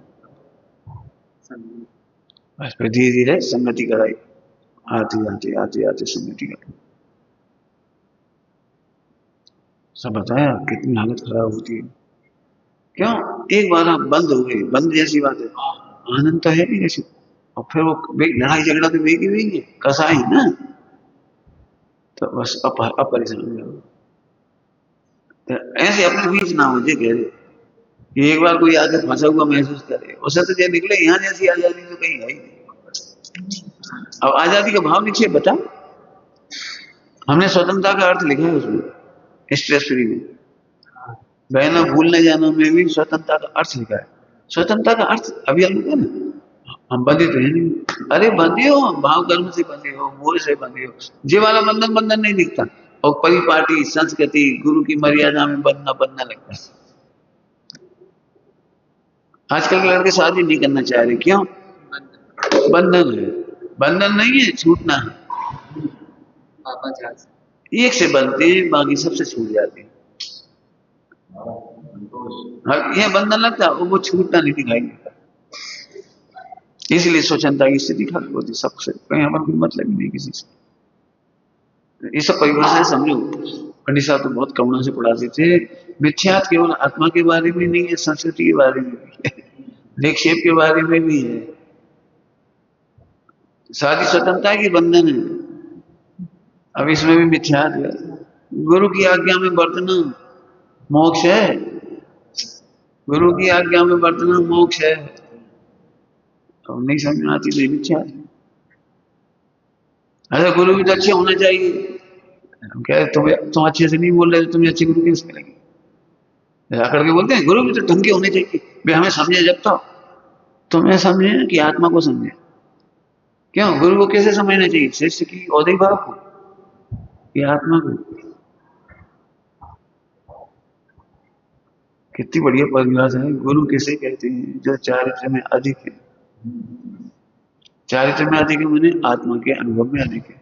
बस फिर धीरे धीरे संगति कराई, आते आते संगति कराई। सब बताया कितनी हालत खराब होती है। क्यों? एक बार आप बंद हो गए, बंद जैसी बात है, आनंद तो है नहीं जैसे, और फिर वो लड़ाई झगड़ा तो वेगी वेगी कसाई ना, तो बस अब परेशान हो जाओ। तो ऐसे अपने बीच ना हो जे कह रहे कि एक बार कोई आके फंसा हुआ महसूस करे, उसे तो जो निकले यहाँ जैसी आजादी तो कहीं है ही नहीं। अब आजादी का भाव नीचे बता, हमने स्वतंत्रता का अर्थ लिखा है उसमें, स्ट्रेस फ्री में, बहना भूलने जाना में भी स्वतंत्रता का अर्थ लिखा है। स्वतंत्रता का अर्थ अभी हम लिखा ना, हम बंधे तो है नहीं। अरे बंधे हो, भाव कर्म से बंधे हो, मोह से बंधे हो, ये वाला बंधन नहीं दिखता। और परिपाटी संस्कृति गुरु की मर्यादा में बंधना लगता है। आजकल के लड़के शादी नहीं करना चाह रहे, क्यों? बंधन है, बंधन नहीं है, छूटना है। एक से बनते हैं, बाकी सबसे छूट जाते हैं। ये बंधन लगता है, वो छूटना नहीं दिखाई देता, इसलिए स्वच्छंदता की स्थिति खराब होती सबसे। कहीं हमारा कोई मतलब ही नहीं किसी से। ये सब परिभाषाएं समझो। पंडित साहब तो बहुत करुणा से पढ़ाते थे। मिथ्यात्व केवल आत्मा के बारे में नहीं है, संस्कृति के बारे में भी है, निक्षेप के बारे में भी है। सारी स्वतंत्रता की बंधन है, अब इसमें भी मिथ्यात्व है। गुरु की आज्ञा में बरतना मोक्ष है, गुरु की आज्ञा में बरतना मोक्ष है। तो नहीं समझ में आती तो मिथ्यात्व। अरे गुरु भी तो अच्छे होना चाहिए। हम कह रहे तुम अच्छे से नहीं बोल रहे, तुम्हें अच्छे गुरु कैसे मिलेंगे? आकर के बोलते हैं गुरु भी तो ढंग के होने चाहिए। वे हमें समझे जब तक, तुम्हें समझे कि आत्मा को समझे। क्यों? गुरु को कैसे समझना चाहिए? शिष्य की औधि भाव को कि आत्मा को? कितनी बढ़िया परिभाषा है। गुरु किसे कहते हैं? जो चारित्र में अधिक है। चारित्र में अधिक है मैंने आत्मा के अनुभव में अधिक है,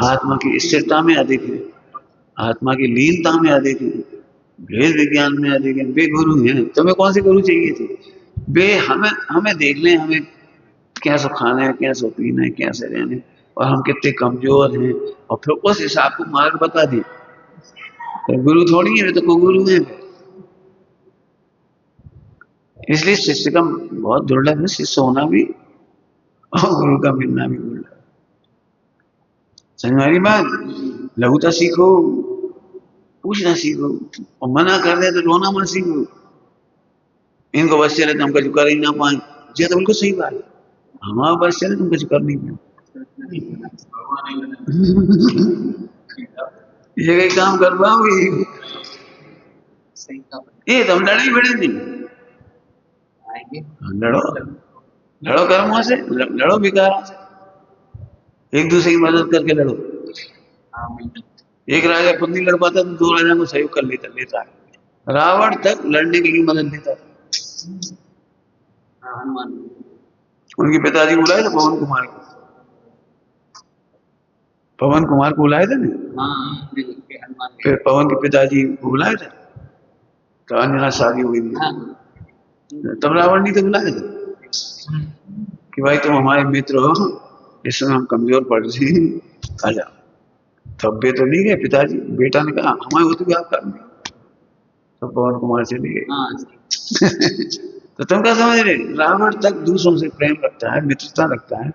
आत्मा की स्थिरता में अधिक है, आत्मा की लीनता में अधिक है, भेद विज्ञान में अधिक है, वे गुरु हैं। तुम्हें कौन से गुरु चाहिए थे? वे हमें हमें देख लें, हमें कैसे खाना है, कैसे पीना है, कैसे रहने, और हम कितने कमजोर हैं, और फिर उस हिसाब को मार्ग बता दें। तो गुरु थोड़ी है, वे तो को गुरु है। इसलिए शिष्य का बहुत दुर्लभ है, शिष्य होना भी और गुरु का मिलना भी दुर्लभ। समझ में आ रही बात? लघुता सीखो, पूछना सीखो, और मना कर दे तो रोना मत सीखो। इनको बस चले तो हम कुछ कर ही ना पाए, ये तो बिल्कुल सही बात है। हमारा बस चले तुम कुछ कर नहीं पाए। ये कई काम कर पाओगे? ये तो हम लड़े बड़े नहीं। लड़ो, लड़ो कर्मों से, लड़ो विकारों से, एक दूसरे की मदद करके लड़ो। एक राजा खुद नहीं लड़ पाता तो दो राजा को सहयोग कर लेता है। रावण तक लड़ने के लिए मदद लेता था। उनके पिताजी बुलाए थे पवन कुमार को, पवन कुमार को बुलाए थे ना। फिर पवन के पिताजी को बुलाए थे, तो अंजना शादी हो गई थी। तब रावण नहीं तो बुलाए थे कि भाई तुम हमारे मित्र हो, इस समय हम कमजोर पड़ रहे हैं, आ जाओ। तब वे तो नहीं गए, पिताजी, बेटा ने कहा हमारे वो तो क्या कर, तो पवन कुमार चले गए। तो तुम क्या समझ रहे? रावण तक दूसरों से प्रेम रखता है, मित्रता रखता है,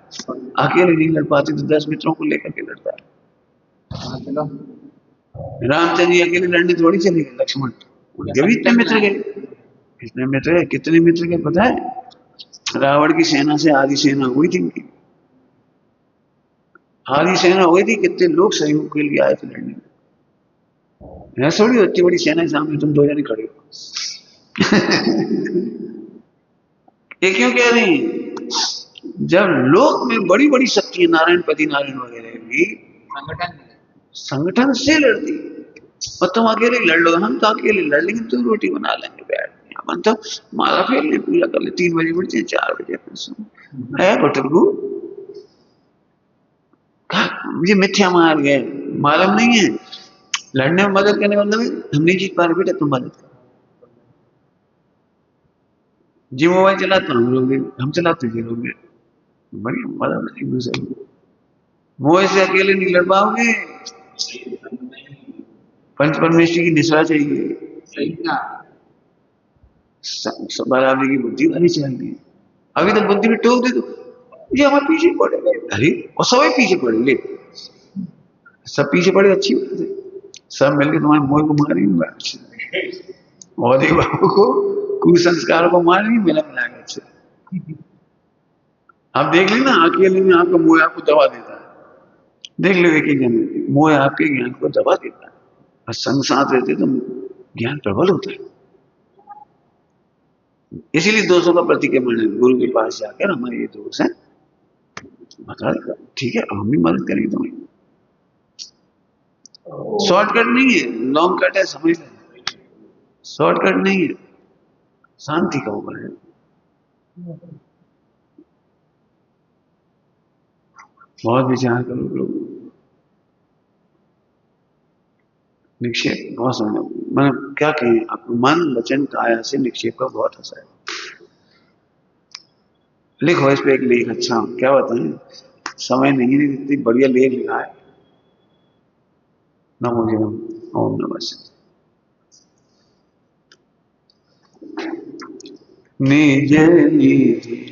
अकेले नहीं लड़ पाते तो 10 मित्रों को लेकर के लड़ता है। रामचंद्र जी अकेले लड़ने थोड़ी चले गए, लक्ष्मण जब इतने मित्र गए, कितने मित्र गए, कितने मित्र गए पता है? रावण की सेना से आधी सेना हुई थी उनकी, आधी सेना हुई थी। कितने लोग सहयोग के लिए आए थे लड़ने में। ऐसा थोड़ी इतनी बड़ी सेना के सामने तुम दो जने खड़े हो। ये क्यों कह रही हैं? जब लोक में बड़ी बड़ी शक्ति, नारायणपति नारायण वगैरह भी संगठन से लड़ती, और तुम अकेले लड़ लो। हम तो अकेले लड़ लेंगे, तुम रोटी बना लेंगे बैठ के, हम तो माला फेर ले, पूजा कर ले, 3 बजे उठ जाए, 4 बजे है बटरगु। मुझे मिथ्या मार गए, मालूम नहीं है। लड़ने में मदद करने का मतलब हम नहीं जीत पा रहे, बेटा तुम मदद करो। जी मोबाइल चलाता हम लोग, हम चलाते जी लोग, बड़ी मदद एक दूसरे को। मोह से अकेले नहीं लड़ पाओगे, पंच परमेश्वरी की निश्रा चाहिए, बराबरी की बुद्धि वाली चाहिए। अभी तो बुद्धि में टोक दे तो ये हमारे पीछे पड़े, अरे और सभी पीछे पड़े, ले सब पीछे पड़े, अच्छी बात है, सब मिलकर तुम्हारे मोह को मारेंगे, और एक बाबू को कुसंस्कार को मारेंगे, मिला मिलाएंगे अच्छे। आप देख लेना, अकेले में आपका मोह आपको दबा देता है। देख लो एक ही मोह आपके ज्ञान को दबा देता है, और संग साथ रहते तो ज्ञान प्रबल होता है। इसीलिए दोषों का प्रतिक्रमण है। गुरु के पास जाकर हमारे ये दोष है बता देगा, ठीक है हम भी मदद करेंगे तुम्हें। शॉर्टकट नहीं है, लॉन्ग कट है, समझ लें। शॉर्टकट नहीं है, शांति का उपाय है। बहुत विचार करो लोग, निक्षेप बहुत समय, मतलब क्या कहें आपको, मन वचन काया से निक्षेप का बहुत असर है। लिखो इस पे एक लेख, अच्छा क्या बताएं, समय नहीं है, इतनी बढ़िया लेख लिखा है। नमो जन्म, ओम नमः शिवाय। निज निज